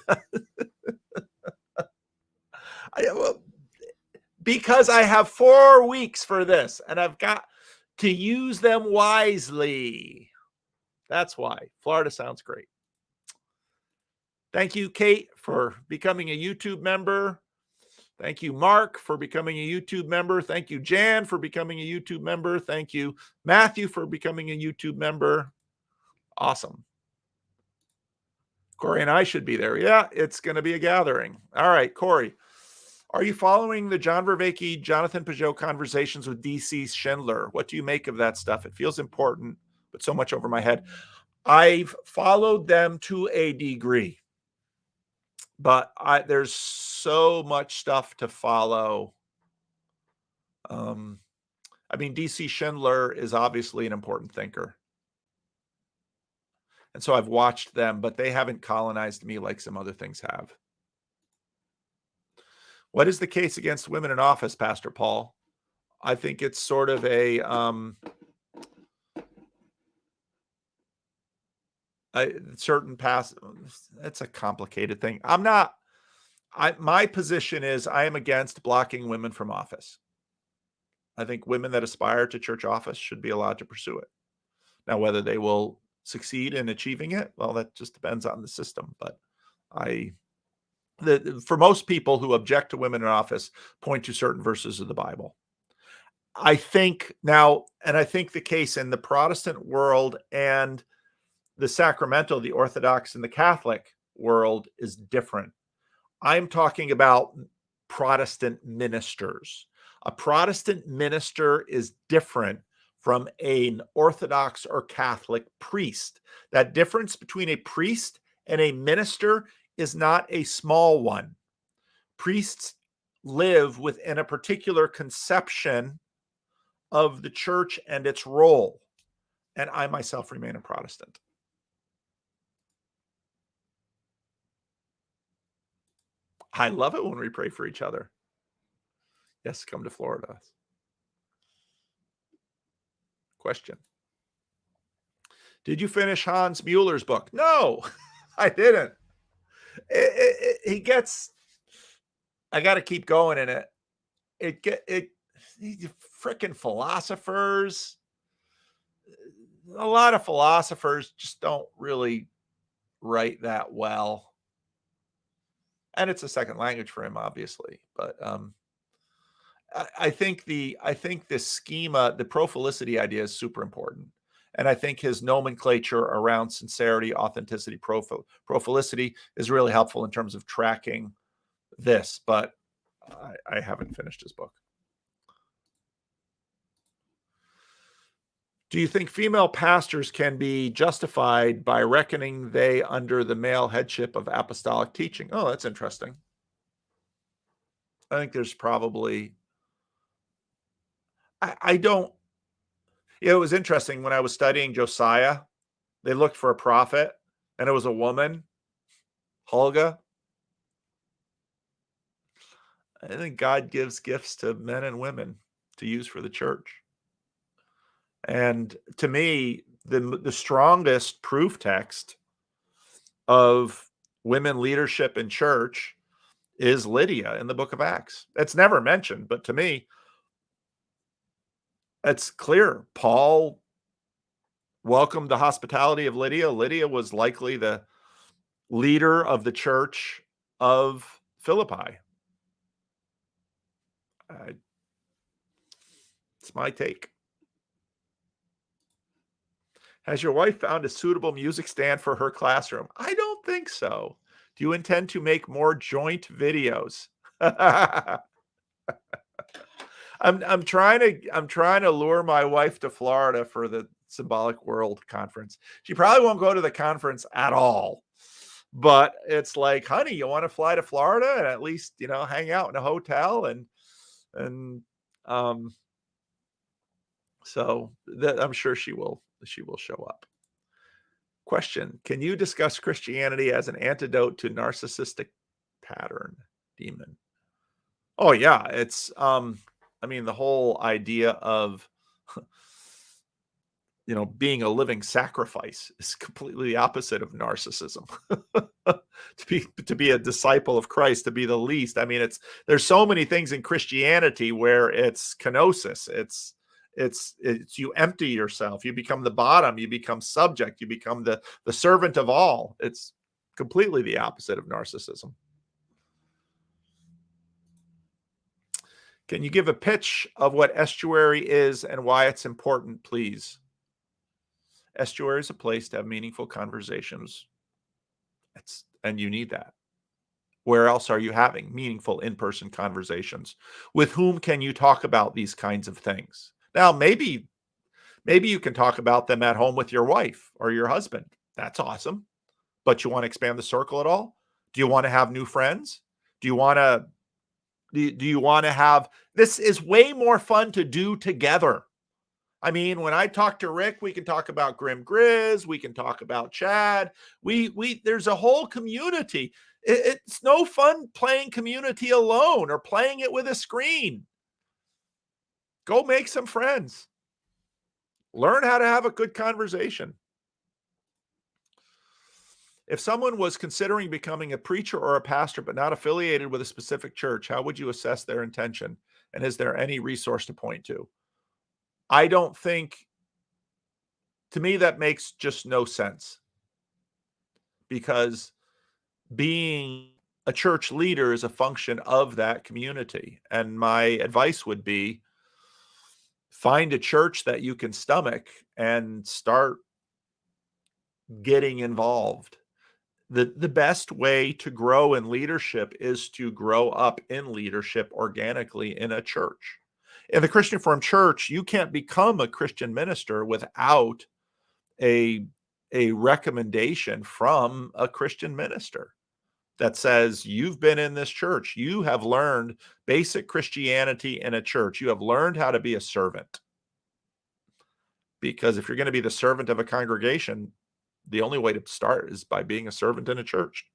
Because I have 4 weeks for this, and I've got to use them wisely. That's why. Florida sounds great. Thank you, Kate, for becoming a YouTube member. Thank you, Mark, for becoming a YouTube member. Thank you, Jan, for becoming a YouTube member. Thank you, Matthew, for becoming a YouTube member. Awesome. Corey and I should be there. Yeah, it's going to be a gathering. All right, Corey. Are you following the John Vervaeke, Jonathan Pageau conversations with DC Schindler? What do you make of that stuff? It feels important, but so much over my head. I've followed them to a degree, but there's so much stuff to follow. I mean, DC Schindler is obviously an important thinker. And so I've watched them, but they haven't colonized me like some other things have. What is the case against women in office, Pastor Paul? I think it's sort of a certain past. It's a complicated thing. My position is I am against blocking women from office. I think women that aspire to church office should be allowed to pursue it. Now, whether they will succeed in achieving it, well, that just depends on the system. But for most people who object to women in office, point to certain verses of the Bible. I think the case in the Protestant world and the sacramental, the Orthodox and the Catholic world is different. I'm talking about Protestant ministers. A Protestant minister is different from an Orthodox or Catholic priest. That difference between a priest and a minister is not a small one. Priests live within a particular conception of the church and its role. And I myself remain a Protestant. I love it when we pray for each other. Yes, come to Florida. Question. Did you finish Hans Mueller's book? No, I didn't. I got to keep going in it. Freaking philosophers. A lot of philosophers just don't really write that well. And it's a second language for him, obviously. But I think the schema, the prophilicity idea is super important. And I think his nomenclature around sincerity, authenticity, prophilicity is really helpful in terms of tracking this. But I haven't finished his book. Do you think female pastors can be justified by reckoning they under the male headship of apostolic teaching? Oh, that's interesting. I think there's probably, I don't, it was interesting when I was studying Josiah, they looked for a prophet and it was a woman, Huldah. I think God gives gifts to men and women to use for the church. And to me, the strongest proof text of women leadership in church is Lydia in the book of Acts. It's never mentioned, but to me, it's clear. Paul welcomed the hospitality of Lydia. Lydia was likely the leader of the church of Philippi. It's my take. Has your wife found a suitable music stand for her classroom? I don't think so. Do you intend to make more joint videos? I'm trying to lure my wife to Florida for the Symbolic World Conference. She probably won't go to the conference at all. But it's like, honey, you want to fly to Florida and at least, hang out in a hotel so that I'm sure she will show up. Question. Can you discuss Christianity as an antidote to narcissistic pattern demon? Oh yeah. It's, the whole idea of, being a living sacrifice is completely the opposite of narcissism. to be a disciple of Christ, to be the least. There's so many things in Christianity where it's kenosis. It's you empty yourself. You become the bottom. You become subject. You become the servant of all. It's completely the opposite of narcissism. Can you give a pitch of what Estuary is and why it's important, please? Estuary is a place to have meaningful conversations. And you need that. Where else are you having meaningful in-person conversations? With whom can you talk about these kinds of things? Now, maybe you can talk about them at home with your wife or your husband. That's awesome. But you want to expand the circle at all? Do you want to have new friends? Do you want to have, this is way more fun to do together. I mean, when I talk to Rick, we can talk about Grim Grizz, we can talk about Chad. There's a whole community. It's no fun playing community alone or playing it with a screen. Go make some friends. Learn how to have a good conversation. If someone was considering becoming a preacher or a pastor but not affiliated with a specific church, how would you assess their intention? And is there any resource to point to? I don't think, to me, that makes just no sense. Because being a church leader is a function of that community. And my advice would be, find a church that you can stomach and start getting involved. The best way to grow in leadership is to grow up in leadership organically in a church. In the Christian Reformed Church, you can't become a Christian minister without a recommendation from a Christian minister that says, you've been in this church. You have learned basic Christianity in a church. You have learned how to be a servant. Because if you're going to be the servant of a congregation, the only way to start is by being a servant in a church.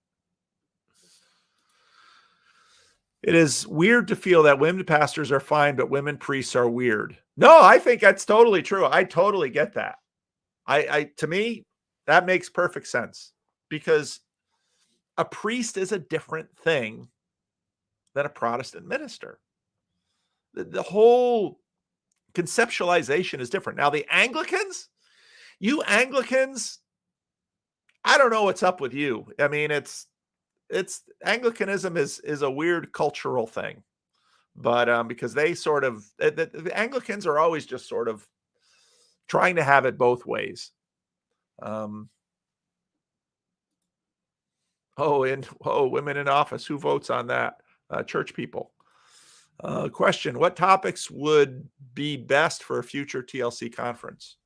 It is weird to feel that women pastors are fine, but women priests are weird. No, I think that's totally true. I totally get that. To me, that makes perfect sense, because a priest is a different thing than a Protestant minister. The whole conceptualization is different. Now, the Anglicans, you Anglicans, I don't know what's up with you. I mean, it's Anglicanism is a weird cultural thing, but because they sort of, the Anglicans are always just sort of trying to have it both ways. Women in office, who votes on that? Church people. Question: what topics would be best for a future TLC conference?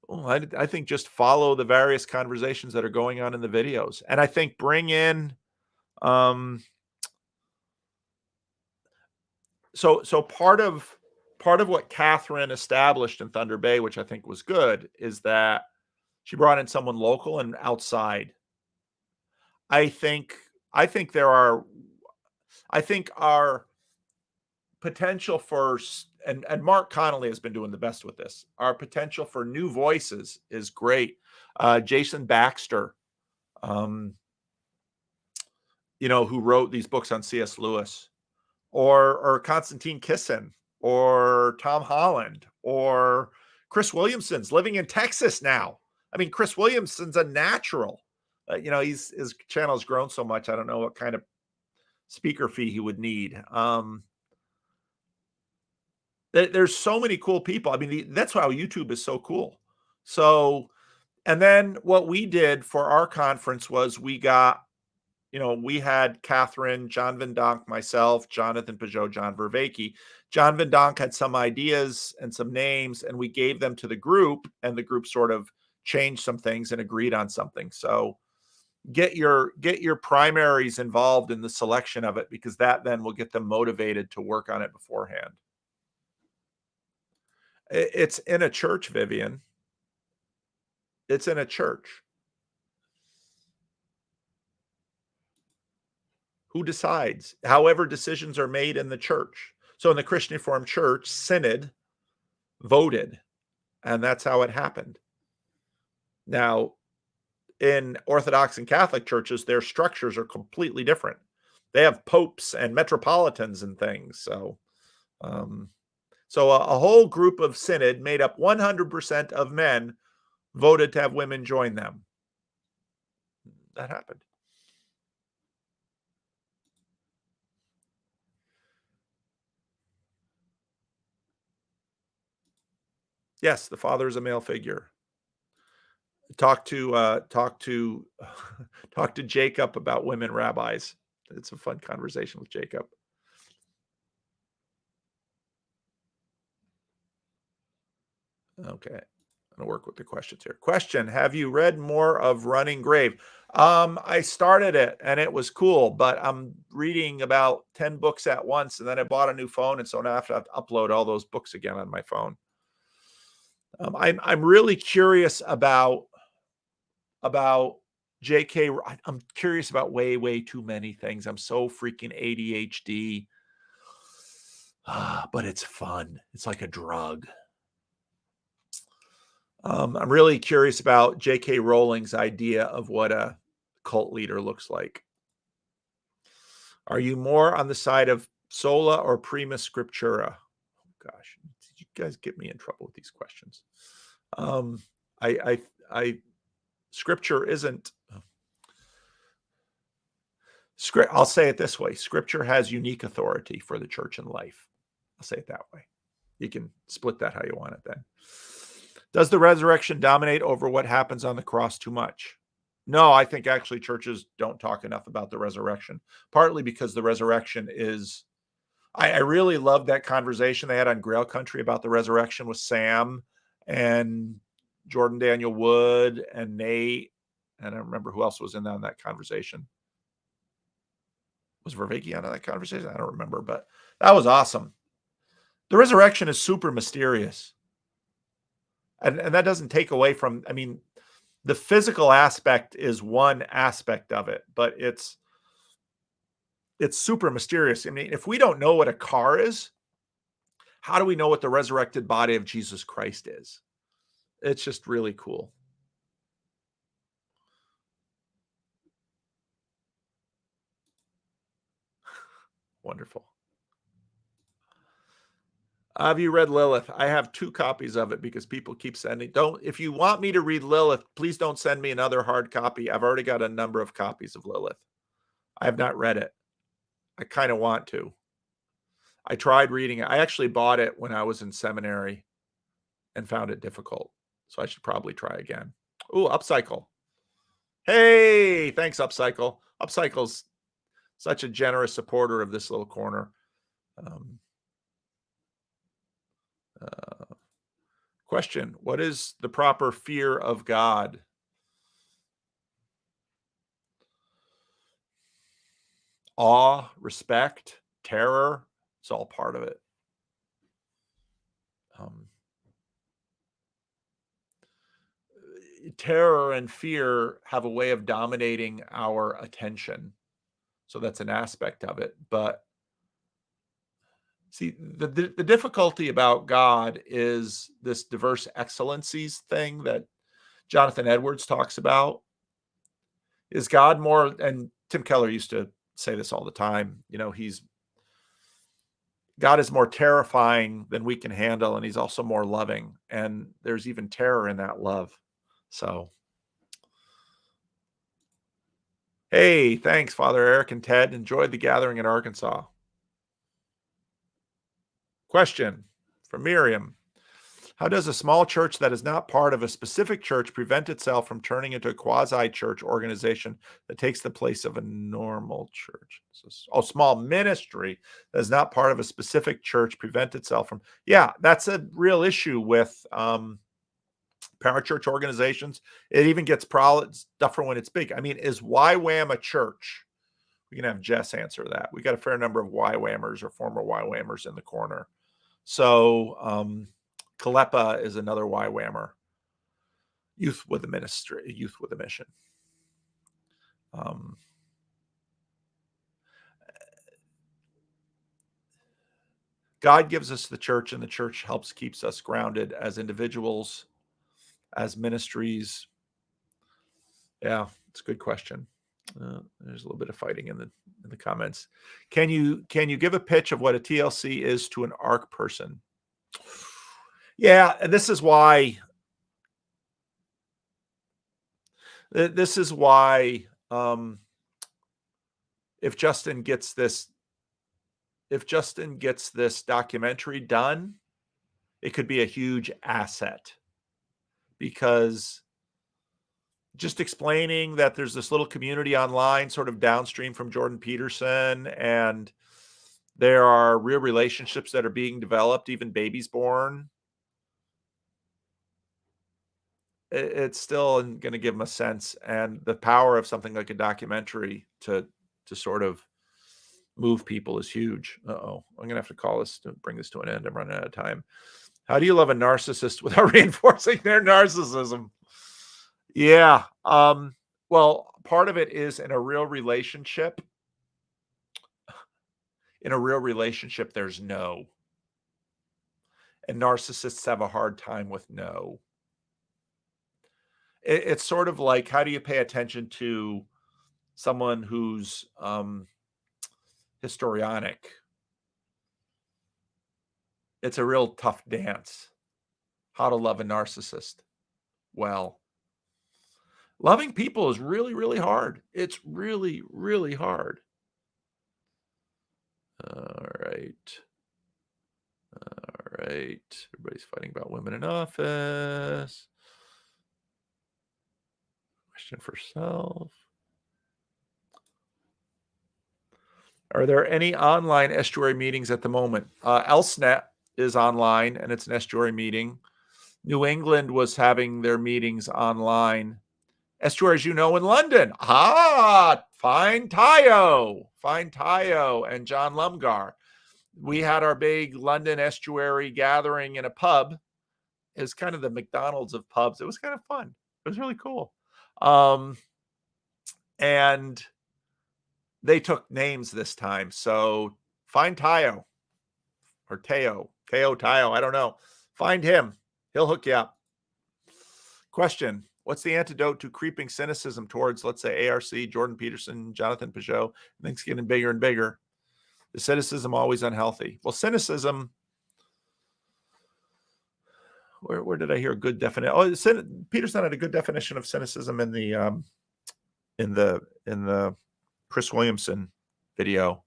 I think just follow the various conversations that are going on in the videos. And I think bring in, so part of what Catherine established in Thunder Bay, which I think was good, is that she brought in someone local and outside. I think our potential for, and Mark Connolly has been doing the best with this, our potential for new voices is great. Jason Baxter, who wrote these books on C.S. Lewis, or Konstantin Kisin, or Tom Holland, or Chris Williamson's living in Texas now. I mean, Chris Williamson's a natural. His channel has grown so much, I don't know what kind of speaker fee he would need. There's so many cool people. I mean, that's why YouTube is so cool. So, and then what we did for our conference was we got, we had Catherine, John Van Donk, myself, Jonathan Pageau, John Vervaeke. John Van Donk had some ideas and some names, and we gave them to the group, and the group sort of changed some things and agreed on something. So get your primaries involved in the selection of it, because that then will get them motivated to work on it beforehand. It's in a church, Vivian. It's in a church. Who decides? However, decisions are made in the church. So in the Christian Reformed Church, Synod voted, and that's how it happened. Now, in Orthodox and Catholic churches, their structures are completely different. They have popes and metropolitans and things. So So a whole group of synod made up 100% of men voted to have women join them. That happened. Yes, the father is a male figure. Talk to talk to Jacob about women rabbis. It's a fun conversation with Jacob. Okay, I'm gonna work with the questions here. Question: have you read more of Running Grave? I started it and it was cool, but I'm reading about 10 books at once, and then I bought a new phone, and so now I have to upload all those books again on my phone. I'm really curious about J.K. I'm curious about way too many things. I'm so freaking ADHD, but it's fun. It's like a drug. I'm really curious about J.K. Rowling's idea of what a cult leader looks like. Are you more on the side of sola or prima scriptura? Oh gosh, you guys get me in trouble with these questions. Scripture isn't. I'll say it this way: Scripture has unique authority for the church and life. I'll say it that way. You can split that how you want it then. Does the resurrection dominate over what happens on the cross too much? No, I think actually churches don't talk enough about the resurrection, partly because the resurrection is, I really loved that conversation they had on Grail Country about the resurrection with Sam and Jordan Daniel Wood and Nate. And I don't remember who else was in on that conversation. Was Vervaeke on that conversation? I don't remember, but that was awesome. The resurrection is super mysterious. And that doesn't take away from, I mean, the physical aspect is one aspect of it, but it's super mysterious. I mean, if we don't know what a car is, how do we know what the resurrected body of Jesus Christ is? It's just really cool. Wonderful. Have you read Lilith? I have 2 copies of it because people keep sending. If you want me to read Lilith, please don't send me another hard copy. I've already got a number of copies of Lilith. I have not read it. I kind of want to. I tried reading it. I actually bought it when I was in seminary and found it difficult. So I should probably try again. Ooh, Upcycle. Hey, thanks, Upcycle. Upcycle's such a generous supporter of this little corner. Question: what is the proper fear of God? Awe, respect, terror. It's all part of it. Terror and fear have a way of dominating our attention. So that's an aspect of it. But see, the difficulty about God is this diverse excellencies thing that Jonathan Edwards talks about. Is God more, and Tim Keller used to say this all the time, you know, God is more terrifying than we can handle, and he's also more loving. And there's even terror in that love. So, hey, thanks, Father Eric and Ted. Enjoyed the gathering in Arkansas. Question from Miriam: how does a small church that is not part of a specific church prevent itself from turning into a quasi-church organization that takes the place of a normal church? So, small ministry that is not part of a specific church prevent itself from, yeah, that's a real issue with parachurch organizations. It even gets stuff for when it's big. I mean, is YWAM a church? We can have Jess answer that. We got a fair number of YWAMers or former YWAMers in the corner. So Kalepa is another YWAMer. Youth with a ministry, youth with a mission. God gives us the church, and the church helps keeps us grounded as individuals, as ministries. Yeah, it's a good question. There's a little bit of fighting in the comments. Can you give a pitch of what a TLC is to an ARC person? Yeah, and this is why if Justin gets this documentary done, it could be a huge asset, because just explaining that there's this little community online sort of downstream from Jordan Peterson, and there are real relationships that are being developed, even babies born. It's still going to give them a sense, and the power of something like a documentary to sort of move people is huge. I'm going to have to call this to bring this to an end. I'm running out of time. How do you love a narcissist without reinforcing their narcissism? Yeah. Well, part of it is in a real relationship. In a real relationship, there's no. And narcissists have a hard time with no. It's sort of like, how do you pay attention to someone who's histrionic? It's a real tough dance. How to love a narcissist? Well, loving people is really, really hard. It's really, really hard. All right. Everybody's fighting about women in office. Question for self. Are there any online Estuary meetings at the moment? ElseNet is online, and it's an Estuary meeting. New England was having their meetings online. Estuary, as you know, in London. Fine Tayo and John Lumgar. We had our big London Estuary gathering in a pub. It's kind of the McDonald's of pubs. It was kind of fun. It was really cool. And they took names this time. So find Tayo or Teo, Tayo. I don't know. Find him. He'll hook you up. Question. What's the antidote to creeping cynicism towards, let's say, ARC, Jordan Peterson, Jonathan Pageau? Things getting bigger and bigger. Is cynicism always unhealthy? Well, cynicism, where did I hear a good definition? Oh, Peterson had a good definition of cynicism in the Chris Williamson video.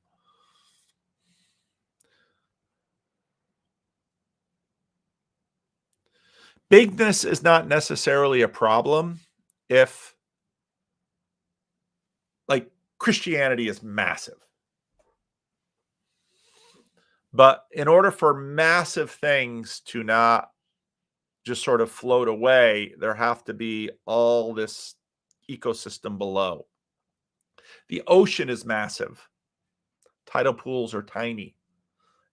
Bigness is not necessarily a problem if, like, Christianity is massive. But in order for massive things to not just sort of float away, there have to be all this ecosystem below. The ocean is massive. Tidal pools are tiny.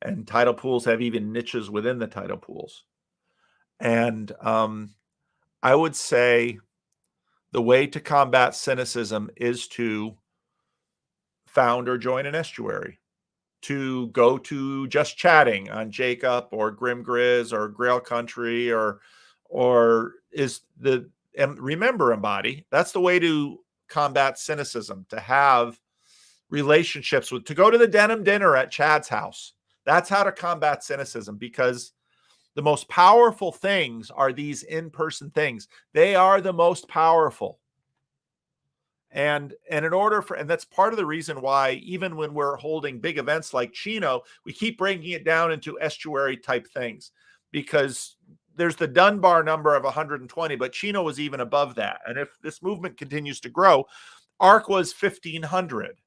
And tidal pools have even niches within the tidal pools. And I would say the way to combat cynicism is to found or join an estuary, to go to Just Chatting on Jacob or Grim Grizz or Grail Country or remember Embody. That's the way to combat cynicism, to have relationships to go to the denim dinner at Chad's house. That's how to combat cynicism, because the most powerful things are these in-person things. They are the most powerful. And that's part of the reason why, even when we're holding big events like Chino, we keep breaking it down into estuary type things, because there's the Dunbar number of 120, but Chino was even above that. And if this movement continues to grow, ARC was 1,500.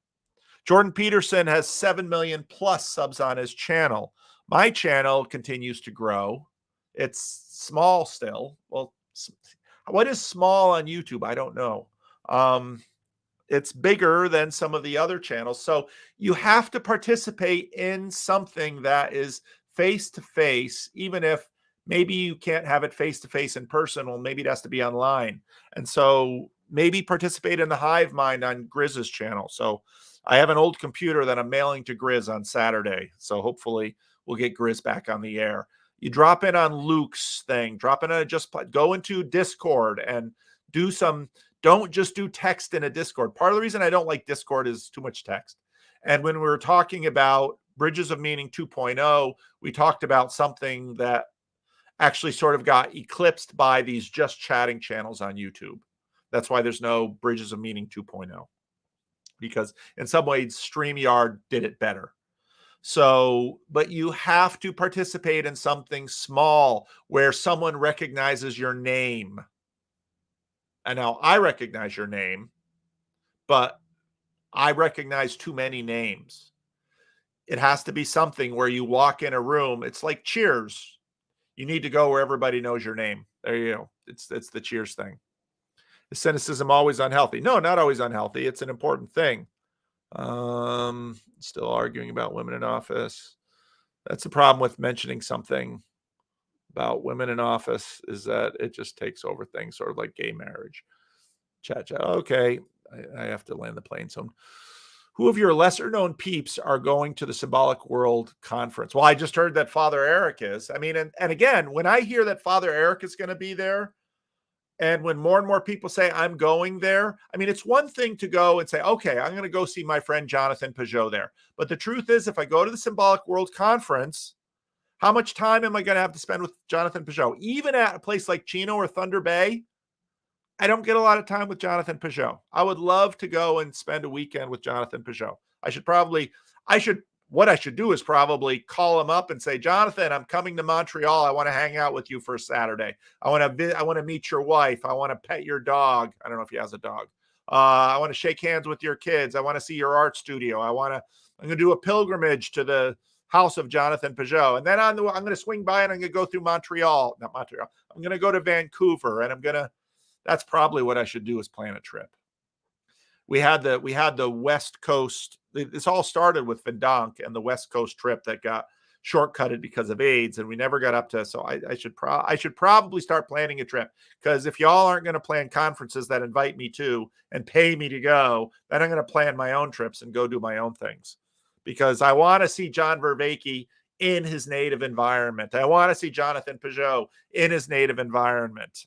Jordan Peterson has 7 million plus subs on his channel. My channel continues to grow. It's small still. Well, what is small on YouTube? I don't know. It's bigger than some of the other channels. So you have to participate in something that is face-to-face, even if maybe you can't have it face-to-face in person. Well, maybe it has to be online. And so maybe participate in the Hive Mind on Grizz's channel. So I have an old computer that I'm mailing to Grizz on Saturday. So hopefully we'll get Grizz back on the air. You drop in on Luke's thing, go into Discord and do don't just do text in a Discord. Part of the reason I don't like Discord is too much text. And when we were talking about Bridges of Meaning 2.0, we talked about something that actually sort of got eclipsed by these just chatting channels on YouTube. That's why there's no Bridges of Meaning 2.0, because in some ways StreamYard did it better. So, but you have to participate in something small where someone recognizes your name. And now I recognize your name, but I recognize too many names. It has to be something where you walk in a room. It's like Cheers. You need to go where everybody knows your name. There you go. It's the Cheers thing. Is cynicism always unhealthy? No, not always unhealthy. It's an important thing. Still arguing about women in office. That's the problem with mentioning something about women in office, is that it just takes over things, sort of like gay marriage. Chat. Okay, I have to land the plane soon. Who of your lesser known peeps are going to the Symbolic World Conference? Well, I just heard that Father Eric is. I mean, and again, when I hear that Father Eric is going to be there, and when more and more people say I'm going there, I mean, it's one thing to go and say, okay, I'm going to go see my friend Jonathan Pageau there. But the truth is, if I go to the Symbolic World Conference, how much time am I going to have to spend with Jonathan Pageau? Even at a place like Chino or Thunder Bay, I don't get a lot of time with Jonathan Pageau. I would love to go and spend a weekend with Jonathan Pageau. What I should do is probably call him up and say, Jonathan, I'm coming to Montreal. I want to hang out with you for a Saturday. I want to meet your wife. I want to pet your dog. I don't know if he has a dog. I want to shake hands with your kids. I want to see your art studio. I'm going to do a pilgrimage to the house of Jonathan Pageau. And then I'm going to swing by and I'm going to go through Montreal. Not Montreal. I'm going to go to Vancouver, and that's probably what I should do, is plan a trip. We had the West Coast. This all started with Vendonk and the West Coast trip that got shortcutted because of AIDS, and we never got up to. So I should probably start planning a trip, because if y'all aren't going to plan conferences that invite me to and pay me to go, then I'm going to plan my own trips and go do my own things, because I want to see John Vervaeke in his native environment. I want to see Jonathan Pageau in his native environment.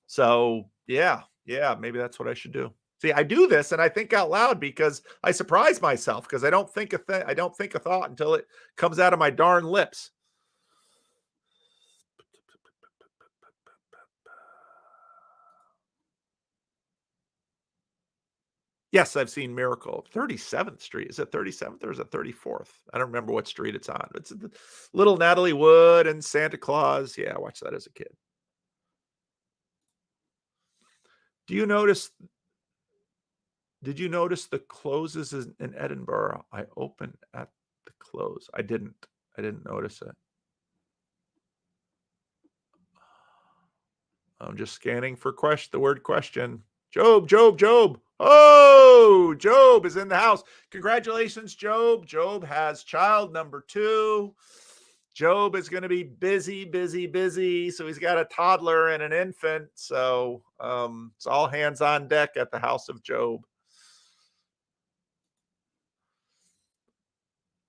So yeah, maybe that's what I should do. See, I do this and I think out loud because I surprise myself, because I don't think a thought until it comes out of my darn lips. Yes, I've seen Miracle. 37th Street. Is it 37th or is it 34th? I don't remember what street it's on. It's little Natalie Wood and Santa Claus. Yeah, I watched that as a kid. Did you notice the closes in Edinburgh? I opened at the close. I didn't notice it. I'm just scanning for the word question. Job. Oh, Job is in the house. Congratulations, Job. Job has child number 2. Job is going to be busy. So he's got a toddler and an infant. So it's all hands on deck at the house of Job.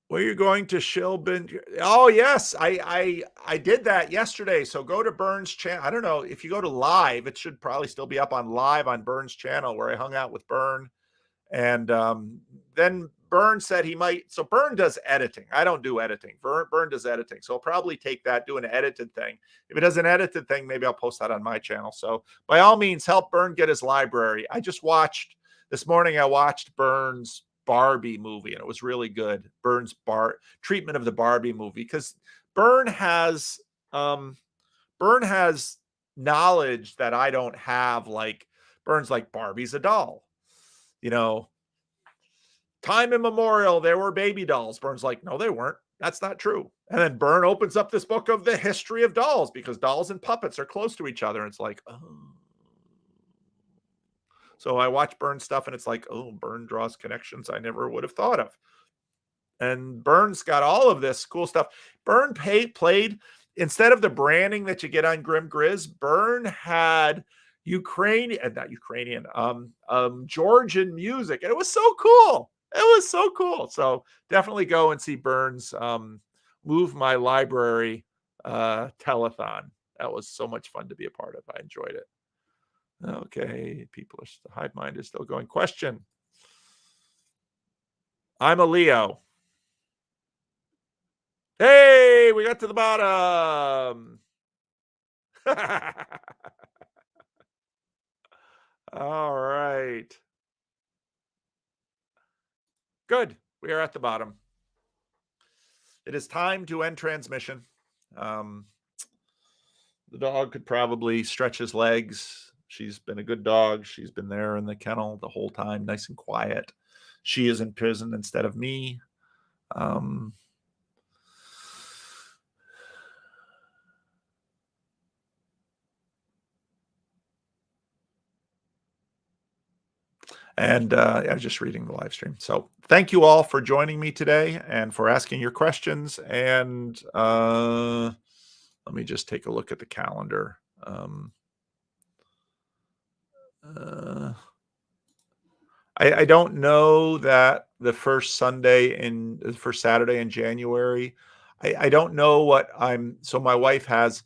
Where you're going to Shilbin? Oh yes, I did that yesterday. So go to Burns' channel. I don't know if you go to live, it should probably still be up on live on Burns' channel, where I hung out with Byrne, and then Byrne said he might. So Byrne does editing. I don't do editing. Byrne does editing. So I'll probably take that, do an edited thing. If it does an edited thing, maybe I'll post that on my channel. So by all means, help Byrne get his library. This morning I watched Byrne's Barbie movie, and it was really good. Byrne's treatment of the Barbie movie, because Byrne has knowledge that I don't have. Like, Byrne's like, Barbie's a doll, time immemorial there were baby dolls. Byrne's like, no, they weren't. That's not true. And then Byrne opens up this book of the history of dolls, because dolls and puppets are close to each other. And it's like, oh. So I watch Byrne stuff, and it's like, oh, Byrne draws connections I never would have thought of. And Byrne's got all of this cool stuff. Byrne played, instead of the branding that you get on Grim Grizz, Byrne had Georgian music. And it was so cool. So definitely go and see Byrne's Move My Library telethon. That was so much fun to be a part of. I enjoyed it. Okay, hive mind is still going. Question. I'm a Leo. Hey, we got to the bottom. All right. Good. We are at the bottom. It is time to end transmission. The dog could probably stretch his legs. She's been a good dog. She's been there in the kennel the whole time, nice and quiet. She is in prison instead of me. And I was just reading the live stream. So thank you all for joining me today and for asking your questions. And let me just take a look at the calendar. I don't know that the first Saturday in January, I don't know what so my wife has,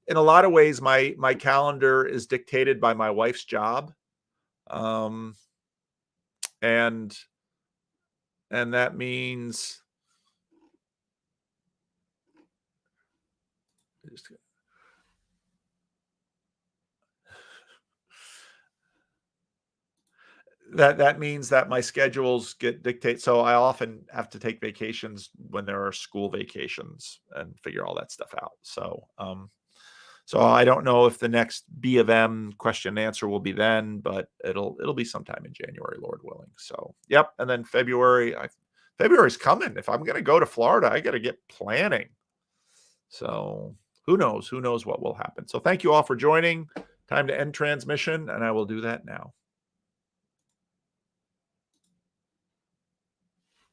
in a lot of ways, my calendar is dictated by my wife's job. And that means that means that my schedules get dictated. So I often have to take vacations when there are school vacations and figure all that stuff out. So so I don't know if the next B of M question and answer will be then, but it'll be sometime in January, Lord willing. So yep. And then February's coming. If I'm going to go to Florida, I got to get planning. So who knows what will happen. So thank you all for joining. Time to end transmission, and I will do that now.